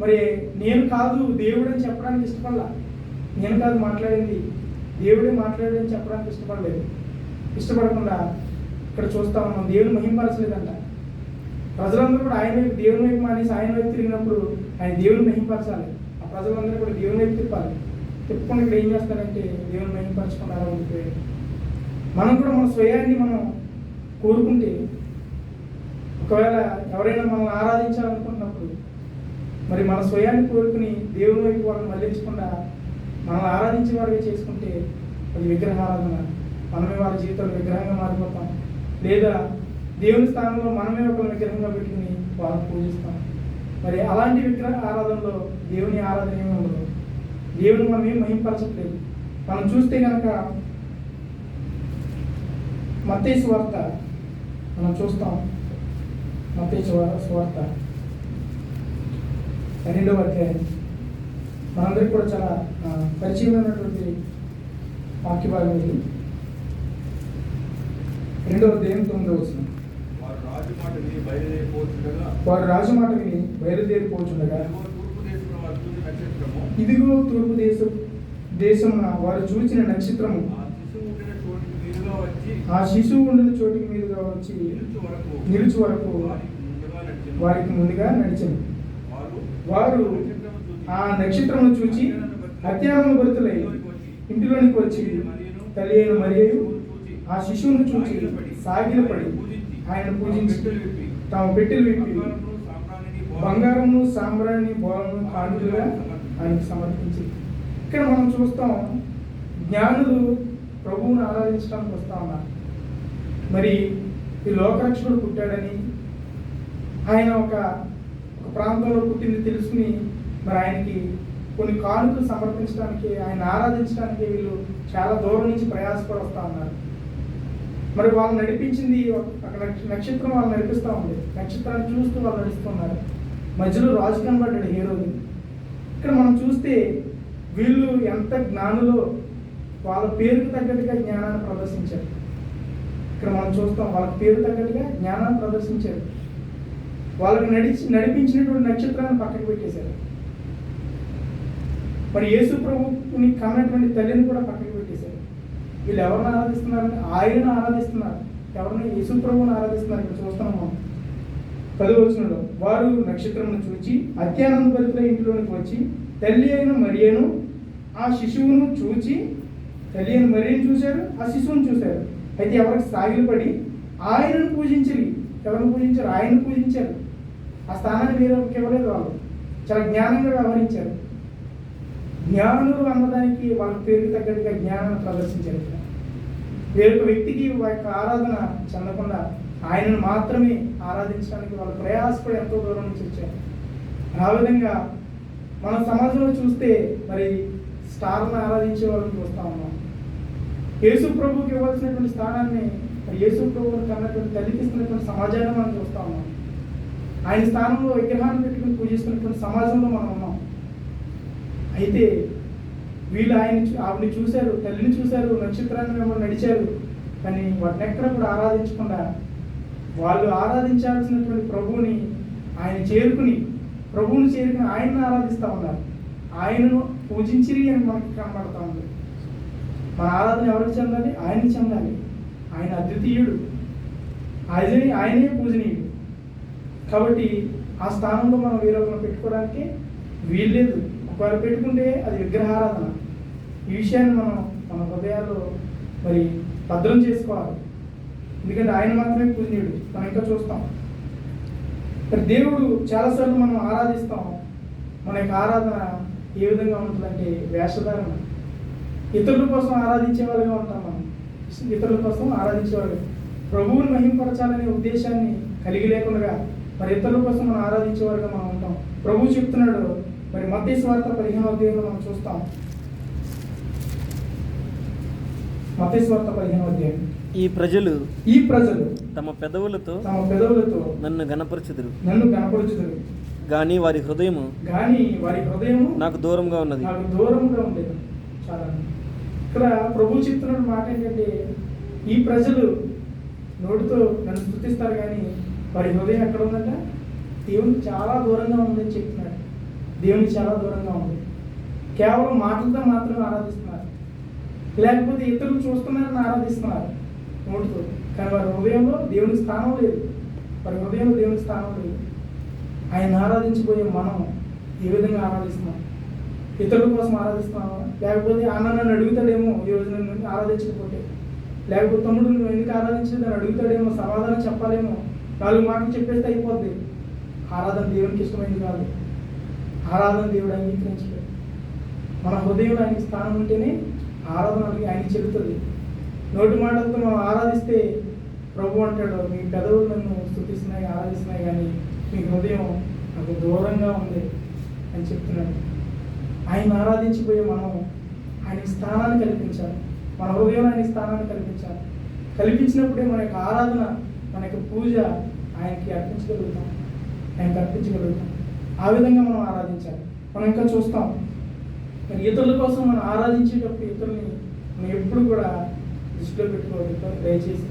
మరి నేను కాదు దేవుడు అని చెప్పడానికి ఇష్టపడలా, నేను కాదు మాట్లాడింది దేవుడే మాట్లాడని చెప్పడానికి ఇష్టపడకుండా ఇక్కడ చూస్తా ఉన్నాం దేవుని మహింపరచలేదంట. ప్రజలందరూ కూడా ఆయన వైపు, దేవుని వైపు మానేసి ఆయన వైపు తిరిగినప్పుడు ఆయన దేవుని మహింపరచాలి. ఆ ప్రజలందరూ కూడా దేవుని వైపు తిప్పాలి. తిప్పకుండా ఇక్కడ ఏం చేస్తారంటే దేవుని మహింపరచకుండా అలా ఉండిపోయాడు. మనం కూడా మన స్వయాన్ని మనం కోరుకుంటే, ఒకవేళ ఎవరైనా మనల్ని ఆరాధించాలనుకుంటున్నప్పుడు మరి మన స్వయాన్ని కోరుకుని దేవుని వైపు వాళ్ళని మళ్ళించకుండా మనల్ని ఆరాధించే వారిగా చేసుకుంటే అది విగ్రహారాధన. మనమే వాళ్ళ జీవితంలో విగ్రహంగా మారిపోతాం, లేదా దేవుని స్థానంలో మనమే ఒక విగ్రహంగా పెట్టుకుని వాళ్ళని పూజిస్తాం. మరి అలాంటి విగ్రహ ఆరాధనలో దేవుని ఆరాధన ఏమీ ఉండదు. దేవుని మనం ఏం మహింపరచట్లేదు. మనం చూస్తే కనుక మత్తయి సువార్త మనం చూస్తాం. మత్తయి సువార్త 12వ అధ్యాయం మనందరికీ కూడా చాలా పరిచయమైనటువంటి వాక్య భాగం ఇది. 2వ అధ్యాయం 9వ వచనం. వారు రాజు మాట విని బయలుదేరిపోచుండగా ఇదిగో తూర్పు దేశమున వారు చూచిన నక్షత్రము ఆ శిశువు ఉండిన చోటికి మీదుగా వచ్చి నిలుచు వరకు వారికి ముందుగా నడిచింది. వారు ఆ నక్షత్రమును చూచి అత్యానంద భరితులై ఇంటిలోనికి వచ్చి తల్లి అయిన మరియు ఆ శిశువును చూచి సాగిలపడి ఆయన పూజించి తమ పెట్టెలు విప్పి బంగారమును సాంబ్రాణి బోళను కానుకలుగా ఆయనకు సమర్పించి. ఇక్కడ మనం చూస్తాం జ్ఞానులు ప్రభువును ఆరాధించడానికి వస్తా ఉన్నారు. మరి ఈ లోకరక్షకుడు పుట్టాడని, ఆయన ఒక ప్రాంతంలో పుట్టింది తెలుసుకుని మరి ఆయనకి కొన్ని కానుకలు సమర్పించడానికి, ఆయన ఆరాధించడానికి వీళ్ళు చాలా దూరం నుంచి ప్రయాసపడి వస్తూ ఉన్నారు. మరి వాళ్ళు నడిపించింది అక్కడ నక్షత్రం వాళ్ళు నడిపిస్తూ ఉంది. నక్షత్రాన్ని చూస్తూ వాళ్ళు నడుస్తున్నారు. మధ్యలో రాజు కనబడ్డాడు, హేరోదు. ఇక్కడ మనం చూస్తే వీళ్ళు ఎంత జ్ఞానులో వాళ్ళ పేరుకు తగ్గట్టుగా జ్ఞానాన్ని ప్రదర్శించారు. ఇక్కడ మనం చూస్తాం వాళ్ళ పేరు తగ్గట్టుగా జ్ఞానాన్ని ప్రదర్శించారు. వాళ్ళకి నడిపించినటువంటి నక్షత్రాన్ని పక్కకు పెట్టేశారు. మరి యేసు ప్రభువుని కన్నటువంటి తల్లిని కూడా పక్కకు పెట్టేశారు. వీళ్ళు ఎవరిని ఆరాధిస్తున్నారని ఆయనను ఆరాధిస్తున్నారు. ఎవరిని? యేసు ప్రభువుని ఆరాధిస్తున్నారు. ఇక్కడ చూస్తున్నాం మనం 10వ వచనంలో వారు నక్షత్రమును చూచి అత్యానంద భరితులై ఇంటిలోనికి వచ్చి తల్లి అయిన మరియను ఆ శిశువును చూచి, తల్లి అయిన మరియను చూశారు, ఆ శిశువును చూశారు. అయితే ఎవరికి సాగిలపడి ఆయనను పూజించారు. ఎవరిని పూజించారు? ఆయనను పూజించారు. ఆ స్థానాన్ని వేరొకరికి ఇవ్వలేదు. వాళ్ళు చాలా జ్ఞానంగా వ్యవహరించారు. జ్ఞానులు అన్నదానికి వాళ్ళ పేరుకి తగ్గట్టుగా జ్ఞానాన్ని ప్రదర్శించారు. వేరొక వ్యక్తికి వారి యొక్క ఆరాధన చెందకుండా ఆయనను మాత్రమే ఆరాధించడానికి వాళ్ళు ప్రయాసపడి ఎంతో దూరం నుంచి వచ్చారు. ఆ విధంగా మన సమాజంలో చూస్తే మరి స్టార్ను ఆరాధించే వాళ్ళని చూస్తూ ఉన్నాం. యేసు ప్రభువుకి ఇవ్వాల్సినటువంటి స్థానాన్ని యేసు ప్రభువుని కన్నటువంటి తల్లికి ఇస్తున్నటువంటి సమాజాన్ని మనం చూస్తూ ఉన్నాం. ఆయన స్థానంలో విగ్రహాన్ని పెట్టుకుని పూజిస్తున్నటువంటి సమాజంలో మనం ఉన్నాం. అయితే వీళ్ళు ఆవిడని చూశారు, తల్లిని చూశారు, నక్షత్రాన్ని వెంబడి నడిచారు. కానీ వాటిని ఎక్కడ కూడా ఆరాధించకుండా వాళ్ళు ఆరాధించాల్సినటువంటి ప్రభువుని ప్రభువుని చేరుకుని ఆయన్ని ఆరాధిస్తూ ఉన్నారు. ఆయనను పూజించిరి అని మనకి కనబడతా ఉంది. మన ఆరాధన ఎవరికి చెందాలి? ఆయనకి చెందాలి. ఆయన అద్వితీయుడు, ఆయనే పూజనీయుడు. కాబట్టి ఆ స్థానంలో మనం వేరొకరిని పెట్టుకోవడానికి వీల్లేదు. ఒకవేళ పెట్టుకుంటే అది విగ్రహారాధన. ఈ విషయాన్ని మనం మన హృదయాల్లో మరి భద్రం చేసుకోవాలి. ఎందుకంటే ఆయన మాత్రమే పూజనీయుడు. మనం ఇంకా చూస్తాం, మరి దేవుడు చాలాసార్లు మనం ఆరాధిస్తాం. మన యొక్క ఆరాధన ఏ విధంగా ఉంటుందంటే వేషధారణ. ఇతరుల కోసం ఆరాధించే వాళ్ళగా ఉంటాం మనం. ఇతరుల కోసం ఆరాధించేవాళ్ళు ప్రభువుని మహింపరచాలనే ఉద్దేశాన్ని కలిగి లేకుండా మరి ఇతరుల కోసం మనం ఆరాధించేవారుగా మనం ఉంటాం. ప్రభువు చెప్తున్నాడు, మరి మత్తయి సువార్త 15వ అధ్యాయంలో మనం చూస్తాం. మత్తయి సువార్త 15వ అధ్యాయం. ఈ ప్రజలు తమ పెదవులతో నన్ను గణపరచుదురు గాని వారి హృదయము నాకు దూరంగా ఉన్నది. ఉండేది. చాలా ఇక్కడ ప్రభు చెప్తున్న మాట ఏంటంటే, ఈ ప్రజలు నోటితో నన్ను స్తుతిస్తారు కానీ వారి హృదయం ఎక్కడ ఉందంట? దేవునికి చాలా దూరంగా ఉందని చెప్తున్నాడు. దేవునికి చాలా దూరంగా ఉంది. కేవలం మాటలతో మాత్రమే ఆరాధిస్తున్నారు, లేకపోతే ఇతరులు చూస్తున్నారని ఆరాధిస్తున్నారు నోటితో. కానీ వారి హృదయంలో దేవునికి స్థానం లేదు. ఆయన ఆరాధించబోయే మనం ఏ విధంగా ఆరాధిస్తున్నాం? ఇతరుల కోసం ఆరాధిస్తున్నాము, లేకపోతే నన్ను అడుగుతాడేమో ఈ రోజు నన్ను ఆరాధించకపోతే, లేకపోతే తమ్ముడు నువ్వు ఎందుకు ఆరాధించలేదు అని అడుగుతాడేమో, సమాధానం చెప్పాలేమో, 4 మాటలు చెప్పేస్తే అయిపోద్ది. ఆరాధన దేవునికి ఇష్టమైంది కాదు. ఆరాధన దేవుడు అంగీకరించలేదు. మన హృదయంలో ఆయనకి స్థానం ఉంటేనే ఆరాధన ఆయనకి చెబుతుంది. నోటి మాటలతో మనం ఆరాధిస్తే ప్రభు అంటాడు, మీ పెదవులు నన్ను స్తుతిస్తున్నాయి, ఆరాధిస్తున్నాయి, కానీ మీ హృదయం నాకు దూరంగా ఉంది అని చెప్తున్నాడు. ఆయన ఆరాధించిపోయే మనం ఆయనకి స్థానాన్ని కల్పించాలి. మన హృదయంలో ఆయనకి స్థానాన్ని కల్పించినప్పుడే మన యొక్క ఆరాధన, మన యొక్క పూజ ఆయనకి అర్పించగలుగుతాం. ఆ విధంగా మనం ఆరాధించాలి. మనం ఇంకా చూస్తాం, మరి ఇతరుల కోసం మనం ఆరాధించేటప్పుడు ఇతరుల్ని మనం ఎప్పుడు కూడా దృష్టిలో పెట్టుకోవాలి. దయచేసి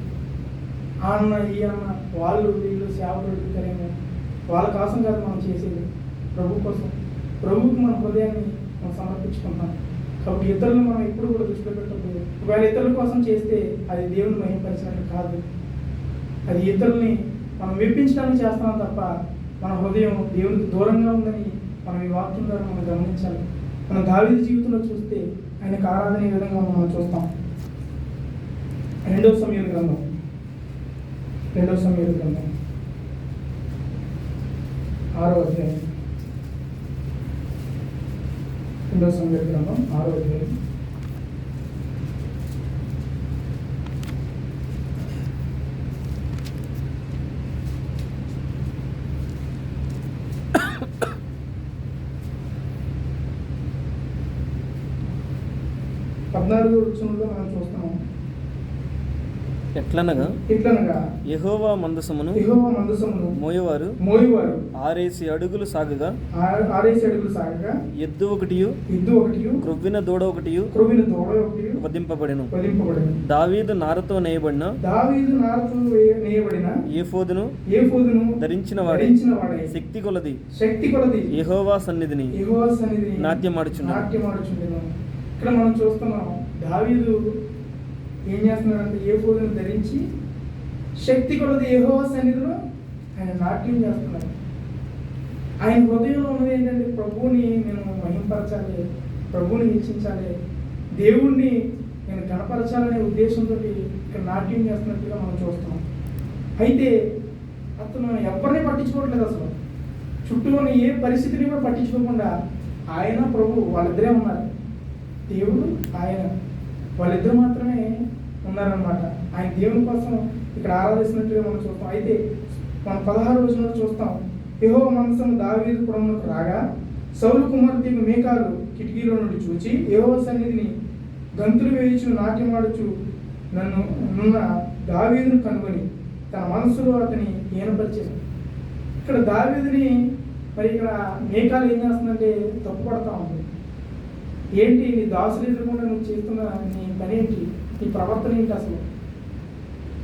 అన్న ఈ అన్న వాళ్ళు వీళ్ళు సేవలు అడుగుతారేమో, వాళ్ళ కోసం కాదు మనం చేసేది, ప్రభు కోసం. ప్రభువుకి మన హృదయాన్ని మనం సమర్పించుకుంటాం. కాబట్టి ఇతరులను మనం ఎప్పుడు కూడా దృష్టిలో పెట్టకూడదు. ఒకవేళ ఇతరుల కోసం చేస్తే అది దేవుని మహిమపరిచినట్టు కాదు. అది ఇతరుల్ని మనం మెప్పించడానికి చేస్తున్నాం తప్ప మన హృదయం దేవునికి దూరంగా ఉందని మనం ఈ వాక్యం ద్వారా మనం గమనించాలి. మనం దావీదు జీవితంలో చూస్తే ఆయనకు ఆరాధన ఈ విధంగా మనం చూస్తాం. 2వ సమూయేలు గ్రంథం 6వ అధ్యాయం. 2వ సమూయేలు గ్రంథం 6వ అధ్యాయం. మనం చూస్తున్నాం. ఎట్లనగా యెహోవా మందసమును మోయువారు 6 అడుగులు సాగగా ఎద్దు ఒకటియు క్రొవ్విన దూడ ఒకటియు వధింపబడెను. దావీదు నారతో నేయబడిన ఏఫోదును ధరించిన వాడే శక్తి కొలది యెహోవా సన్నిధిని నాట్యమాడుచున్నాడు. ఇక్కడ మనం చూస్తున్నాం, దావీదు ఏం చేస్తున్నాడంటే ఏఫోదును ధరించి శక్తి కొలది యెహోవా సన్నిధిలో ఆయన నాట్యం చేస్తున్నాడు. ఆయన హృదయంలో ఉన్నది ఏంటంటే, ప్రభువుని నేను మహింపరచాలి, ప్రభువుని హెచ్చించాలి, దేవుణ్ణి నేను గణపరచాలనే ఉద్దేశంతో ఇక్కడ నాట్యం చేస్తున్నట్టుగా మనం చూస్తున్నాం. అయితే అతను ఎవరిని పట్టించుకోవట్లేదు. అసలు చుట్టూ ఉన్న ఏ పరిస్థితిని కూడా పట్టించుకోకుండా ఆయన ప్రభు వాళ్ళిద్దరే ఉన్నారు. దేవుడు ఆయన వాళ్ళిద్దరు మాత్రమే ఉన్నారనమాట. ఆయన దేవుని కోసం ఇక్కడ ఆరాధిస్తున్నట్టుగా మనం చూస్తాం. అయితే మనం 16 రోజుల్లో చూస్తాం, యెహోవా మందసము దావీదు పురమునకు రాగా సౌలు కుమార్తె మీకాలు కిటికీలో నుండి చూచి యెహోవా సన్నిధిని గంతులు వేయించు నాట్యమాడుచు నున్న దావీదును కనుగొని తన మనసులో అతని హీనపరిచేది. ఇక్కడ దావీదుని మరి ఇక్కడ మీకాలు ఏం చేస్తుందంటే తప్పుపడతా ఉంది. ఏంటి నీ దాసులు ఎదురకుండా నువ్వు చేస్తున్న నీ పని ఏంటి, నీ ప్రవర్తన ఏంటి అసలు?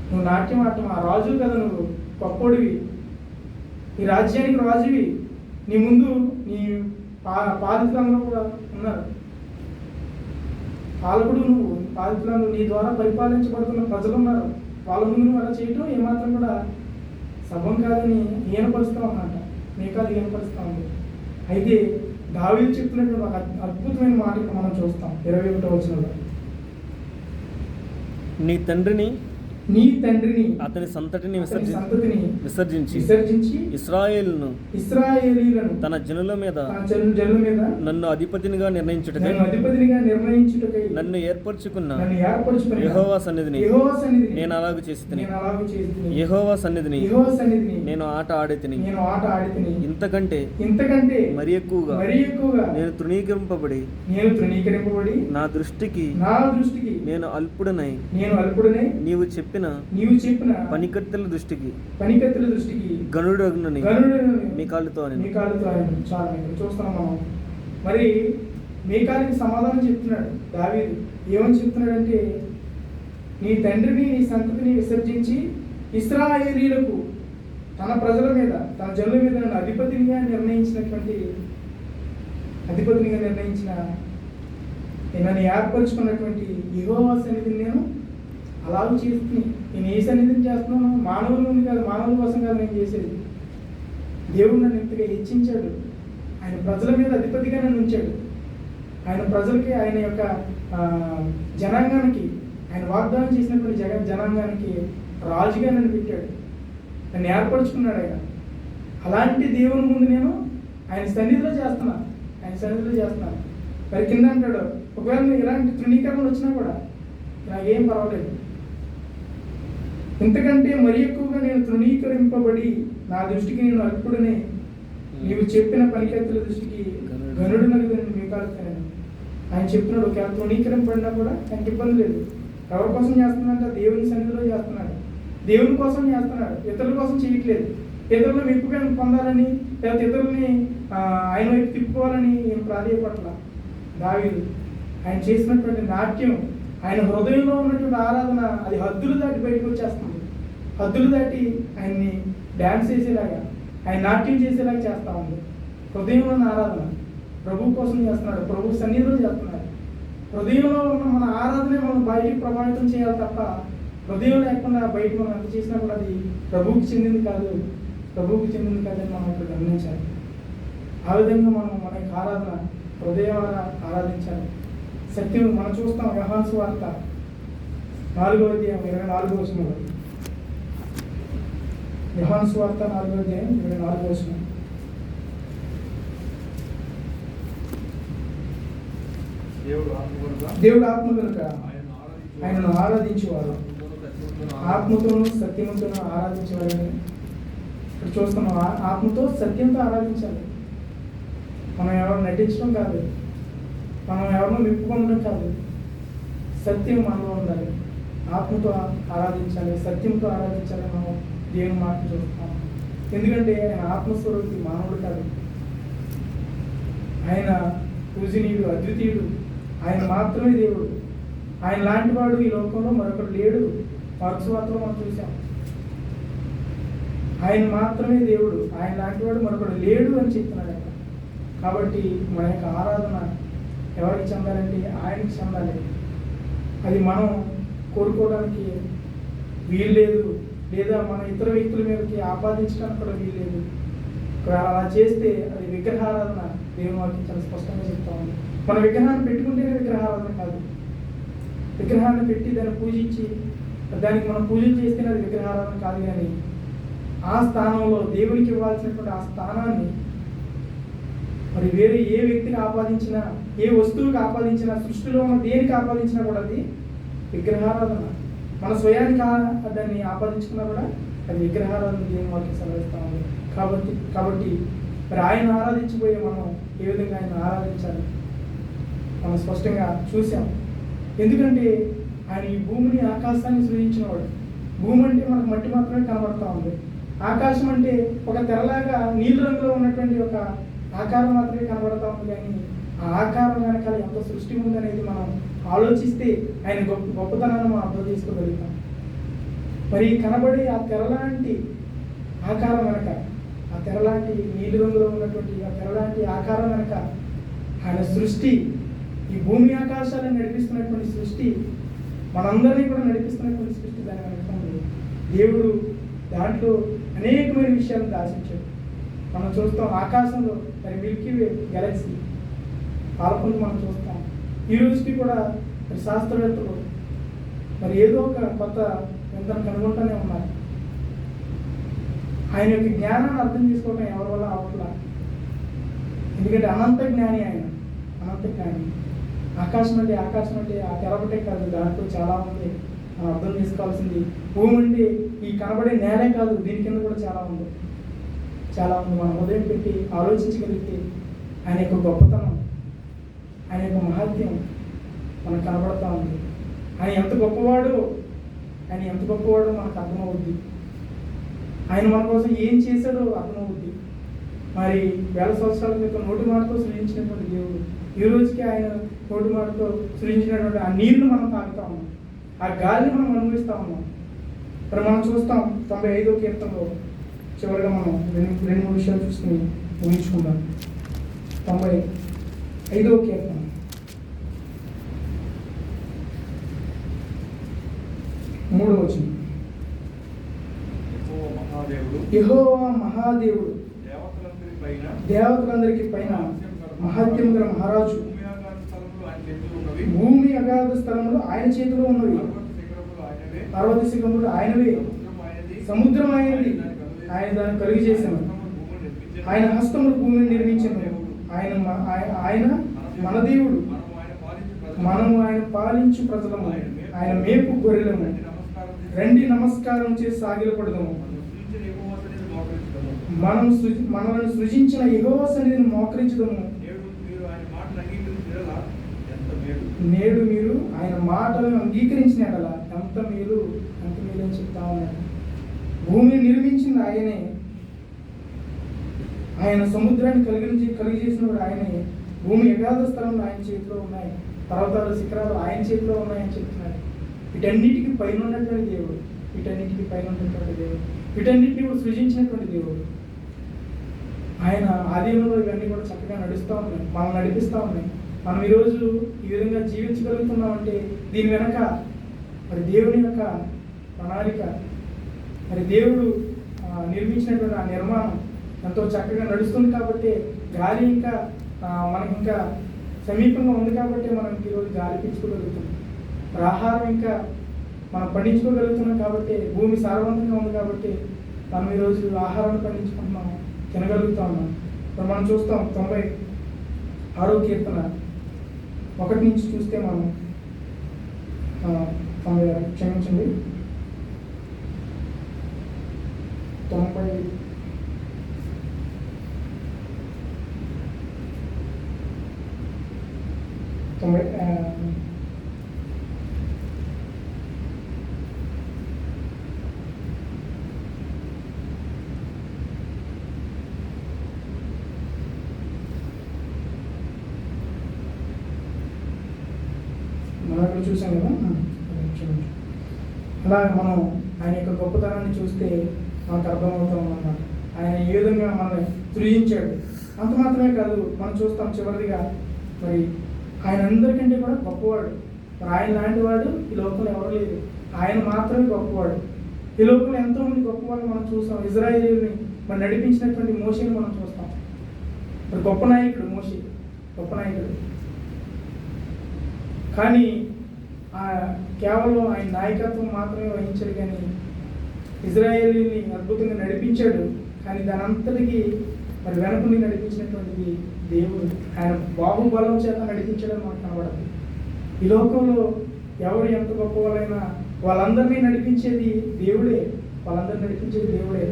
నువ్వు నాట్యం ఆడటం, ఆ రాజు కదా నువ్వు, గొప్పోడివి, ఈ రాజ్యానికి రాజువి, నీ ముందు నీ పాలితులందరూ కూడా ఉన్నారు, పాలకుడు నువ్వు, పాలితులందరూ నీ ద్వారా పరిపాలించబడుతున్న ప్రజలు ఉన్నారు, వాళ్ళ ముందు నువ్వు అలా చేయటం ఏమాత్రం కూడా సభం కాదని ఈయనపరుస్తా ఉన్నట, మీకాలు ఈయనపరుస్తా ఉంది. అయితే దావీదు చెప్తున్నటువంటి ఒక అద్భుతమైన మాట ఇక్కడ మనం చూస్తాం 21వ వచనంలో. నీ తండ్రిని అతని సంతతిని విసర్జించి ఇశ్రాయేలును తన జనుల మీద నన్ను అధిపతినిగా నిర్ణయించుటకై నన్ను ఏర్పరచుకున్న యెహోవా సన్నిధిని నేను అలాగు చేసి యెహోవా సన్నిధిని నేను ఆట ఆడితిని. ఇంతకంటే మరి ఎక్కువగా నేను తృణీకరింపబడి నా దృష్టికి నేను అల్పుడనై నీవు చెప్పిన పనికత్తెల దృష్టికి గనుడగునని మీకాలుతో చూస్తున్నాం మనం. మరి మీకాలికి సమాధానం చెప్తున్నాడు దావీదు. ఏమని చెప్తున్నాడంటే, నీ తండ్రిని నీ సంతతిని విసర్జించి ఇశ్రాయేలీయులకు తన ప్రజల మీద తన జనుల మీద నన్ను అధిపతినిగా నిర్ణయించిన నన్ను ఏర్పరచుకున్నటువంటి యెహోవా సన్నిధిని నేను అలాగూ చేస్తుంది. నేను ఏ సన్నిధిని చేస్తున్నాను? మానవుల కాదు, మానవుల కోసం కాదు నేను చేసేది. దేవుడు నన్ను ఇంతగా హెచ్చించాడు, ఆయన ప్రజల మీద అధిపతిగా నన్ను ఉంచాడు, ఆయన ప్రజలకి, ఆయన యొక్క జనాంగానికి, ఆయన వాగ్దానం చేసినటువంటి జనాంగానికి రాజుగా నన్ను పెట్టాడు, నన్ను ఏర్పరచుకున్నాడు ఆయన. అలాంటి దేవుని ముందు నేను ఆయన సన్నిధిలో చేస్తున్నాను. మరి కింద అంటాడు, ఒకవేళ ఇలాంటి తృణీకరణలు వచ్చినా కూడా నాకేం పర్వాలేదు, ఇంతకంటే మరి ఎక్కువగా నేను తృణీకరింపబడి నా దృష్టికి నేను అల్పుడనే నీవు చెప్పిన పనికత్తుల దృష్టికి గనుడు నలుగురిని మీకాలుతాను. ఆయన చెప్తున్నాడు, ఒకవేళ తృణీకరింపబడినా కూడా ఆయనకి ఇబ్బంది లేదు. ఎవరి కోసం చేస్తున్నాడంటే దేవుని సన్నిధిలో చేస్తున్నాడు, దేవుని కోసం చేస్తున్నాడు, ఇతరుల కోసం చేయట్లేదు. ఇతరులు మెప్పుగా పొందాలని లేకపోతే ఇతరులని ఆయన వైపు తిప్పుకోవాలని ఏం ప్రాధాన్యపట్ల దావీదు. ఆయన చేసినటువంటి నాట్యం, ఆయన హృదయంలో ఉన్నటువంటి ఆరాధన అది హద్దులు దాటి బయటకు వచ్చేస్తుంది. హద్దులు దాటి ఆయన్ని డ్యాన్స్ చేసేలాగా, ఆయన నాట్యం చేసేలాగా చేస్తూ ఉంది. హృదయంలో ఉన్న ఆరాధన ప్రభు కోసం చేస్తున్నాడు, ప్రభు సన్నిధిలో చేస్తున్నాడు. హృదయంలో ఉన్న మన ఆరాధనే మనం బయటికి ప్రభావితం చేయాలి తప్ప, హృదయం లేకుండా బయట మనం ఎంత చేసినా కూడా అది ప్రభువుకి చెందింది కాదని మనం ఇక్కడ గమనించాలి. ఆ విధంగా మనం మన యొక్క ఆరాధన హృదయం ఆరాధించాలి. సత్యం మనం చూస్తాం. యోహాను సువార్త 4వ అధ్యాయం 24వ వచనంలో, యోహాను సువార్త 4వ అధ్యాయం 24వ వచనం. దేవుడు ఆత్మ కనుక ఆయనను ఆరాధించేవారు ఆత్మతోనూ సత్యముతోనూ ఆరాధించేవారని ఇక్కడ చూస్తున్నాం. ఆత్మతో సత్యంతో ఆరాధించాలి. మనం ఎవరు నటించడం కాదు, మనం ఎవరినో మెప్పుకోవడం కాదు, సత్యం మనలో ఉండాలి. ఆత్మతో ఆరాధించాలి, సత్యంతో ఆరాధించాలి. మనం దేవుని మాట చూస్తాం. ఎందుకంటే ఆయన ఆత్మస్వరూపి, మానవుడు కాదు. ఆయన పూజనీయుడు, అద్వితీయుడు, ఆయన మాత్రమే దేవుడు. ఆయన లాంటి వాడు ఈ లోకంలో మరొకడు లేడు. మార్క్స్వార్తలో మనం చూసాం, ఆయన మాత్రమే దేవుడు, ఆయన లాంటి వాడు మరొకడు లేడు అని చెప్తున్నాడు ఆయన. కాబట్టి మన యొక్క ఆరాధన ఎవరికి చెందాలంటే ఆయనకి చెందాలి. అది మనం కోరుకోవడానికి వీల్లేదు, లేదా మన ఇతర వ్యక్తుల మీదకి ఆపాదించడానికి కూడా వీల్లేదు. ఒకవేళ అలా చేస్తే అది విగ్రహారాధన. దేవుని వాక్యం చాలా స్పష్టంగా చెప్తా ఉంది. మన విగ్రహాన్ని పెట్టుకుంటేనే విగ్రహారాధన కాదు. విగ్రహాన్ని పెట్టి దాన్ని పూజించి దానికి మనం పూజలు చేస్తేనే అది విగ్రహారాధన కాదు. కానీ ఆ స్థానంలో దేవునికి ఇవ్వాల్సినటువంటి ఆ స్థానాన్ని మరి వేరే ఏ వ్యక్తికి ఆపాదించినా, ఏ వస్తువుకి ఆపాదించినా, సృష్టిలో ఉన్న దేనికి ఆపాదించినా కూడా అది విగ్రహారాధన. మన స్వయానికి దాన్ని ఆపాదించుకున్నా కూడా అది విగ్రహారాధన దేవుని వాక్యం సెలవిస్తా ఉంది. కాబట్టి మరి ఆయన ఆరాధించిపోయే మనం ఏ విధంగా ఆయన ఆరాధించాలి మనం స్పష్టంగా చూసాం. ఎందుకంటే ఆయన ఈ భూమిని ఆకాశాన్ని సృజించినవాడు. భూమి అంటే మనకు మట్టి మాత్రమే కనబడతా ఉంది. ఆకాశం అంటే ఒక తెరలాగా నీలి రంగులో ఉన్నటువంటి ఒక ఆకారం మాత్రమే కనబడతా ఉంది. కానీ ఆ ఆకారం వెనకాల ఎంత సృష్టి ఉందనేది మనం ఆలోచిస్తే ఆయన గొప్పతనాన్ని మనం అర్థం చేసుకోగలుగుతాం. మరి కనబడే ఆ తెరలాంటి ఆకారం వెనక, ఆ తెరలాంటి నీలి రంగులో ఉన్నటువంటి ఆ తెరలాంటి ఆకారం వెనక ఆయన సృష్టి, ఈ భూమి ఆకాశాలను నడిపిస్తున్నటువంటి సృష్టి, మనందరినీ కూడా నడిపిస్తున్నటువంటి సృష్టి దాని వెనక ఉంది. దేవుడు దాంట్లో అనేకమైన విషయాలను దాచించాడు. మనం చూస్తాం ఆకాశంలో మరి మిల్కీ వే గెలాక్సీ పాలకొండ మనం చూస్తాం. ఈ రోజుకి కూడా మరి శాస్త్రవేత్తలు మరి ఏదో ఒక కొత్త వింతను కనుగొంటూనే ఉన్నారు. ఆయన యొక్క జ్ఞానాన్ని అర్థం చేసుకోవడం ఎవరి వల్ల అవట్లా. ఎందుకంటే అనంత జ్ఞాని ఆయన, అనంత జ్ఞాని. ఆకాశం అంటే ఆ తెరపటే కాదు, దాంట్లో చాలా ఉంది మనం అర్థం చేసుకోవాల్సింది. భూమి అంటే ఈ కనబడే నేలే కాదు, దీని కింద కూడా చాలా ఉంది. మనం ఉదయం పెట్టి ఆలోచించగలిగితే ఆయన యొక్క గొప్పతనం, ఆయన యొక్క మహత్యం మనకు కనబడతా ఉంది. ఆయన ఎంత గొప్పవాడో మనకు అర్థమవుద్ది. ఆయన మన కోసం ఏం చేశాడో అర్థమవుద్ది. మరి వేల సంవత్సరాల క్రితం నోటి మాటతో సృజించినటువంటి దేవుడు ఈ రోజుకి ఆయన నోటి మాటతో సృజించినటువంటి ఆ నీరును మనం తాగుతా ఉన్నాం, ఆ గాలిని మనం అనుభవిస్తూ ఉన్నాం. మరి మనం చూస్తాం 95వ కీర్తనలో చివరిగా మనం రెండు మూడు విషయాలు చూసుకుని ఊహించుకుందాం. 95వ కీర్తన 3వ వచనం. యెహోవా మహాదేవుడు దేవతలందరికీ పైన మహత్యం గల మహారాజు. భూమి అగాధ స్థలములు ఆయన చేతిలో ఉన్నవి, పర్వత శిఖరములు ఆయనవే, సముద్రం ఆయనది, ఆయన దాన్ని కలుగు చేశాను. ఆయన హస్తములు భూమిని నిర్మించాను. ఆయన మన దేవుడు, మనము ఆయన పాలించు ప్రజలము, ఆయన మేపు గొర్రెలము. రండి నమస్కారం చేసి సాగిలపడదాము. మనల్ని సృజించిన యెహోవా సన్నిధిని మోకరించుదాము. నేడు మీరు ఆయన మాటలను అంగీకరించిన ఎడల ఎంత మేలు అని చెప్తా ఉన్నాడు. భూమిని నిర్మించింది ఆయనే, ఆయన సముద్రాన్ని కలిగి చేసినప్పుడు ఆయనే. భూమి యథార్థ స్థలంలో ఆయన చేతిలో ఉన్నాయి, పర్వతాలు శిఖరాలు ఆయన చేతిలో ఉన్నాయని చెప్తున్నారు. వీటన్నిటికీ పైన ఉన్నటువంటి దేవుడు, వీటన్నిటిని కూడా సృజించినటువంటి దేవుడు ఆయన. ఆదిలో ఇవన్నీ కూడా చక్కగా నడుస్తూ ఉన్నాయి, మనం నడిపిస్తూ ఉన్నాయి. మనం ఈరోజు ఈ విధంగా జీవించగలుగుతున్నామంటే దీని వెనక మరి దేవుని యొక్క ప్రణాళిక, మరి దేవుడు నిర్మించినటువంటి ఆ నిర్మాణం ఎంతో చక్కగా నడుస్తుంది. కాబట్టి గాలి ఇంకా మనకి ఇంకా సమీపంగా ఉంది కాబట్టి మనం ఈరోజు గాలి పీల్చుకోగలుగుతున్నాం. మరి ఆహారం ఇంకా మనం పండించుకోగలుగుతున్నాం కాబట్టి, భూమి సారవంతంగా ఉంది కాబట్టి మనం ఈరోజు ఆహారాన్ని పండించుకుంటున్నాం, తినగలుగుతా ఉన్నాం. ఇప్పుడు మనం చూస్తాం 96వ కీర్తన 1 నుంచి చూస్తే మనం 90 మనం అక్కడ చూసాం కదా. అలా మనం ఆయన యొక్క గొప్పతనాన్ని చూస్తే మనకు అర్థమవుతాం అన్నమాట. ఆయన ఏ విధంగా మనల్ని సృజించాడు. అంత మాత్రమే కాదు, మనం చూస్తాం చివరిదిగా మరి ఆయన అందరికంటే కూడా గొప్పవాడు. మరి ఆయన లాంటి వాడు ఈ లోకంలో ఎవరు లేదు, ఆయన మాత్రమే గొప్పవాడు. ఈ లోకంలో ఎంతోమంది గొప్పవాళ్ళు మనం చూస్తాం. ఇజ్రాయేలుని మరి నడిపించినటువంటి మోషేని మనం చూస్తాం. మరి గొప్ప నాయకుడు మోషే, గొప్ప నాయకుడు. కానీ కేవలం ఆయన నాయకత్వం మాత్రమే వహించాడు, కానీ ఇజ్రాయేలీని అద్భుతంగా నడిపించాడు. కానీ దాని అంతటికి మరి వెనకుండి నడిపించినటువంటిది దేవుడు. ఆయన బాహుబలం చేత నడిపించడం మనకు కనబడదు. ఈ లోకంలో ఎవరు ఎంత గొప్ప వాళ్ళైనా వాళ్ళందరినీ నడిపించేది దేవుడే, దేవుడే.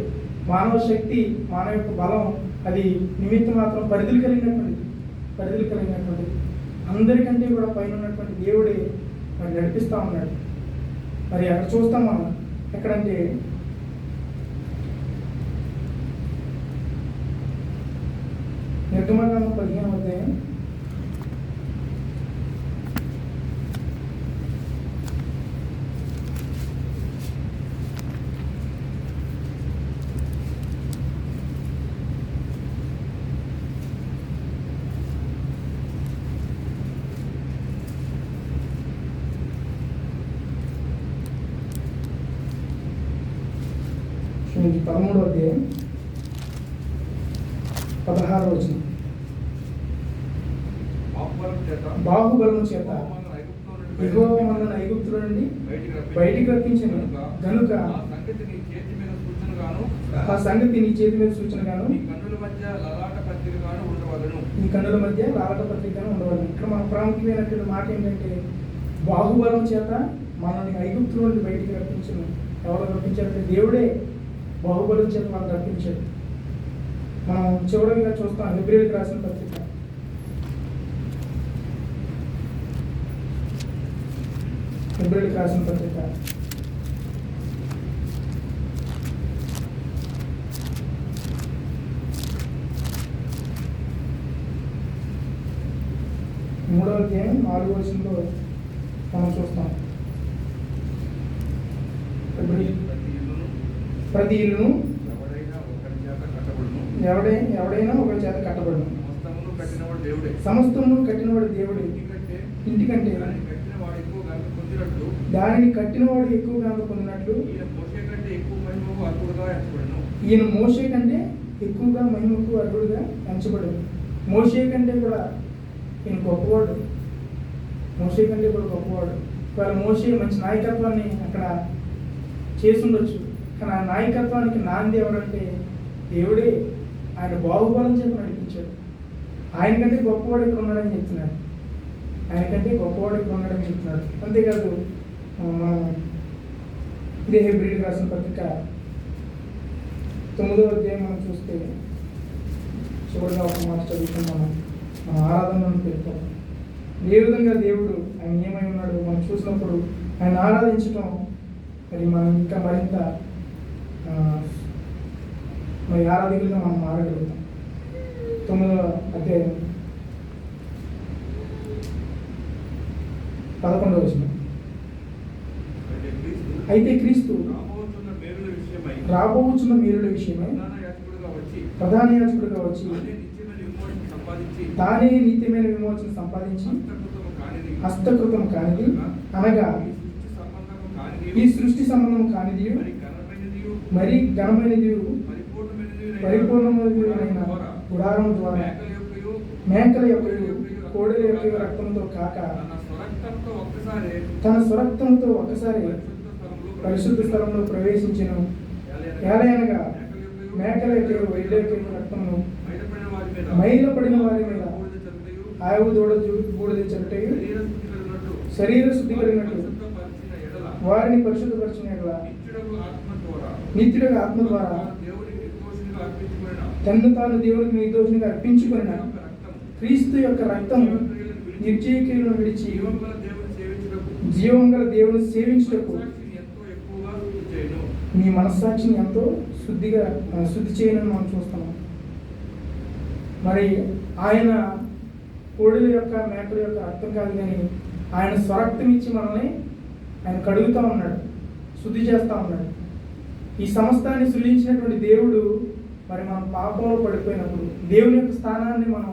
మానవ శక్తి, మానవ యొక్క బలం అది నిమిత్తం మాత్రం పరిధులు కలిగినటువంటిది. అందరికంటే కూడా పైన ఉన్నటువంటి దేవుడే మరి నడిపిస్తూ ఉన్నాడు. మరి అక్కడ చూస్తాం మనం ఎక్కడంటే నిర్గమకాండం 15వ అధ్యాయం 13వ అధ్యాయం 16వ వచనం. బాహుబలము చేత యెహోవా మనల్ని ఐగుప్తులో నుండి బయటికి రప్పించెను గనుక ఆ సంగతి నీ చేతి మీద సూచనగాను ఈ కన్నుల మధ్య లాలాట పత్రికగాను ఉండవలను. ఇక్కడ మన ప్రాముఖ్యమైనటువంటి మాట ఏంటంటే, బాహుబలం చేత మనల్ని ఐగుప్తులో నుండి బయటికి రప్పించను. ఎవరు రప్పించారంటే దేవుడే బాహుబలం చేత మనం రప్పించాడు. మనం చివరిగా చూస్తాం హెబ్రీయులకు రాసిన పత్రిక 3వ అధ్యాయం 4వ వచనంలో మనం చూస్తాం. ప్రతి ఇల్లును ఎవడైనా ఒక చేత కట్టబడును. సమస్తమును కట్టినవాడు దేవుడే. ఇంటికంటే దానిని కట్టినవాడు ఎక్కువ ఘనత పొందినట్లు ఈయన మోషే కంటే ఎక్కువగా మహిమకు అర్హుడుగా ఎంచబడను. మోషే కంటే కూడా ఈయన గొప్పవాడు. ఇవాళ మోషే మంచి నాయకత్వాన్ని అక్కడ చేసుండొచ్చు, కానీ ఆ నాయకత్వానికి నాంది ఎవరంటే దేవుడే. ఆయన బాహుబలం చేత నడిపించాడు. ఆయన కంటే గొప్పవాడు ఇక్కడ ఉన్నాడని చెప్తున్నాడు. అంతేకాదు మనం ఇదే హెబ్రీయులకు రాసిన పత్రిక 9వ అధ్యాయం మనం చూస్తే చివరిగా ఒక మాట చదువుకుందాం. మన ఆరాధనను పెడతాం. ఏ విధంగా దేవుడు ఆయన ఏమై ఉన్నాడు మనం చూసినప్పుడు ఆయన ఆరాధించటం మరి మనం ఇంకా మరింత మరి ఆరాధికులుగా మనం మారగలుగుతాం. 9వ అధ్యాయం 11వ వచనం. అయితే క్రీస్తు రాబోచున్న మేలుల విషయమై ప్రధాన యాజకుడిగా వచ్చి తానే నిత్యమైన విమోచన సంపాదించి హస్తకృతం కానిది అనగా ఈ సృష్టి సంబంధం కానిది మరి ఘనమైనది పరిపూర్ణమైన గుడారం ద్వారా మేకల యొక్క కోడెల యొక్క రక్తంతో కాక తన స్వరక్తంతో ఒక్కసారి పరిశుద్ధ స్థలంలో ప్రవేశించెను. ఏలయనగా మేకల యొక్క వైద్య యొక్క రక్తమును మైలపడిన వారి మీద ఆయువు బూడిద చెరుటయు శరీర శుద్ధి కలిగినట్టు వారిని పరిశుద్ధపరిచిన నిత్యుడుగా ఆత్మ ద్వారా తన్ను తాను దేవునికి నిర్దోషినిగా అర్పించుకున్న క్రీస్తు యొక్క రక్తము నిర్జీవ క్రియలను విడిచి జీవం గల దేవుని సేవించుటకు మీ మనస్సాక్షిని ఎంతో శుద్ధి చేయనని మనం చూస్తున్నాం. మరి ఆయన కోడెల యొక్క మేకల యొక్క రక్తం కాదు, కానీ ఆయన స్వరక్తం ఇచ్చి మనల్ని ఆయన కడుగుతూ ఉన్నాడు, శుద్ధి చేస్తూ ఉన్నాడు. ఈ సమస్తాన్ని సృజించినటువంటి దేవుడు మరి మనం పాపంలో పడిపోయినప్పుడు దేవుని యొక్క స్థానాన్ని మనం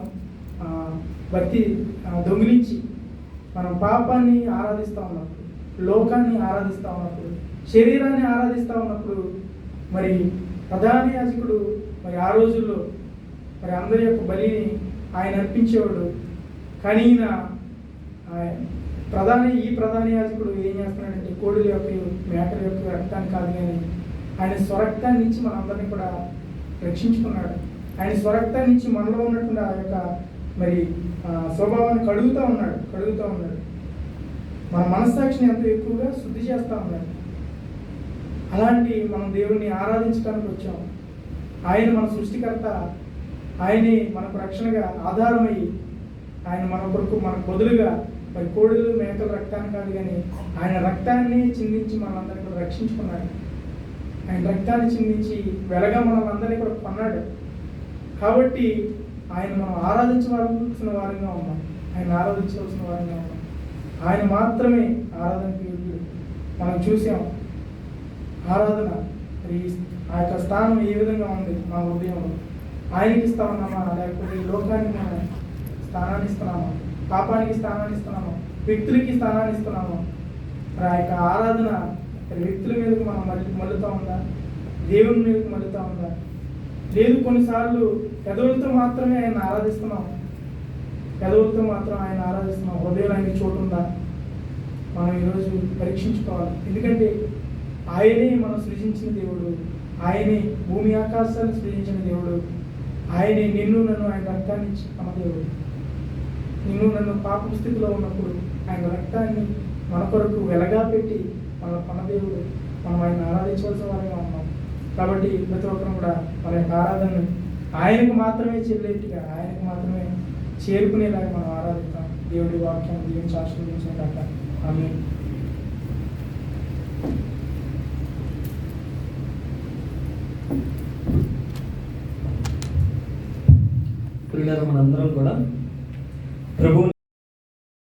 దొంగిలించి మనం పాపాన్ని ఆరాధిస్తూ ఉన్నప్పుడు, లోకాన్ని ఆరాధిస్తూ ఉన్నప్పుడు, శరీరాన్ని ఆరాధిస్తూ ఉన్నప్పుడు మరి ప్రధాన యాజకుడు మరి ఆ రోజుల్లో మరి అందరి యొక్క బలిని ఆయన అర్పించేవాడు. కానీ ఈ ప్రధాన యాజకుడు ఏం చేస్తున్నాడంటే కోడుల యొక్క మేకల యొక్క రక్తాన్ని కాదు, కానీ ఆయన స్వరక్తాన్ని ఇచ్చి మనందరినీ కూడా రక్షించుకున్నాడు. ఆయన స్వరక్తాన్ని ఇచ్చి మనలో ఉన్నటువంటి ఆ యొక్క మరి స్వభావాన్ని కడుగుతూ ఉన్నాడు. మన మనస్సాక్షిని ఎంతో ఎక్కువగా శుద్ధి చేస్తూ ఉన్నాడు. అలాంటి మనం దేవుణ్ణి ఆరాధించడానికి వచ్చాం. ఆయన మన సృష్టికర్త, ఆయనే మనకు రక్షణగా ఆధారమై ఆయన మన కొరకు మనకు బదులుగా మరి కోడులు మేకల రక్తాన్ని కాదు, కానీ ఆయన రక్తాన్ని చిందించి మనందరినీ కూడా రక్షించుకున్నాడు. ఆయన రక్తాన్ని చిందించి వెలగా మనల్ని కూడా కొన్నాడు. కాబట్టి ఆయన మనం ఆరాధించవలసిన వారంగా ఉన్నాం. ఆయన మాత్రమే ఆరాధనకి యోగ్యుడు. మనం చూసాం ఆరాధన మరి ఆ యొక్క స్థానం ఏ విధంగా ఉంది మా హృదయంలో. ఆయనకి ఇస్తా ఉన్నామా, లేకపోతే ఈ లోకానికి మనం స్థానాన్ని ఇస్తున్నామా, పాపానికి స్థానాన్ని ఇస్తున్నామా, వ్యక్తులకి స్థానాన్ని ఇస్తున్నామా? మరి ఆ యొక్క ఆరాధన వ్యక్తుల మీదకి మనం మళ్ళుతూ ఉందా, దేవుని మీదకి మళ్ళుతా ఉందా? లేదు, కొన్నిసార్లు పెదవులతో మాత్రమే ఆయన ఆరాధిస్తున్నాం. పెదవులతో మాత్రం ఆయన ఆరాధిస్తున్నాం. హృదయంలో ఆయన చోటు ఉందా? మనం ఈరోజు పరీక్షించుకోవాలి. ఎందుకంటే ఆయనే మనం సృజించిన దేవుడు. ఆయనే భూమి ఆకాశాలను సృజించిన దేవుడు. ఆయనే నిన్ను నన్ను ఆయన రక్తాన్ని ఇచ్చి మన దేవుడు. నిన్ను నన్ను పాప స్థితిలో ఉన్నప్పుడు ఆయన రక్తాన్ని మన కొరకు వెలగా పెట్టి మన దేవుడు. మనం ఆయన ఆరాధించవలసిన వారిగా ఉన్నాం. కాబట్టి ప్రతి ఒక్కరు కూడా మన యొక్క ఆరాధనను ఆయనకు మాత్రమే చెల్లేట్టుగా, ఆయనకు మాత్రమే చేరుకునేలాగా మనం ఆరాధిస్తాం. దేవుడి వాక్యం దీవించి ఆశీర్వదించిన కాక ఆమేన్. ప్రియులారా, మనందరం కూడా ప్రభువు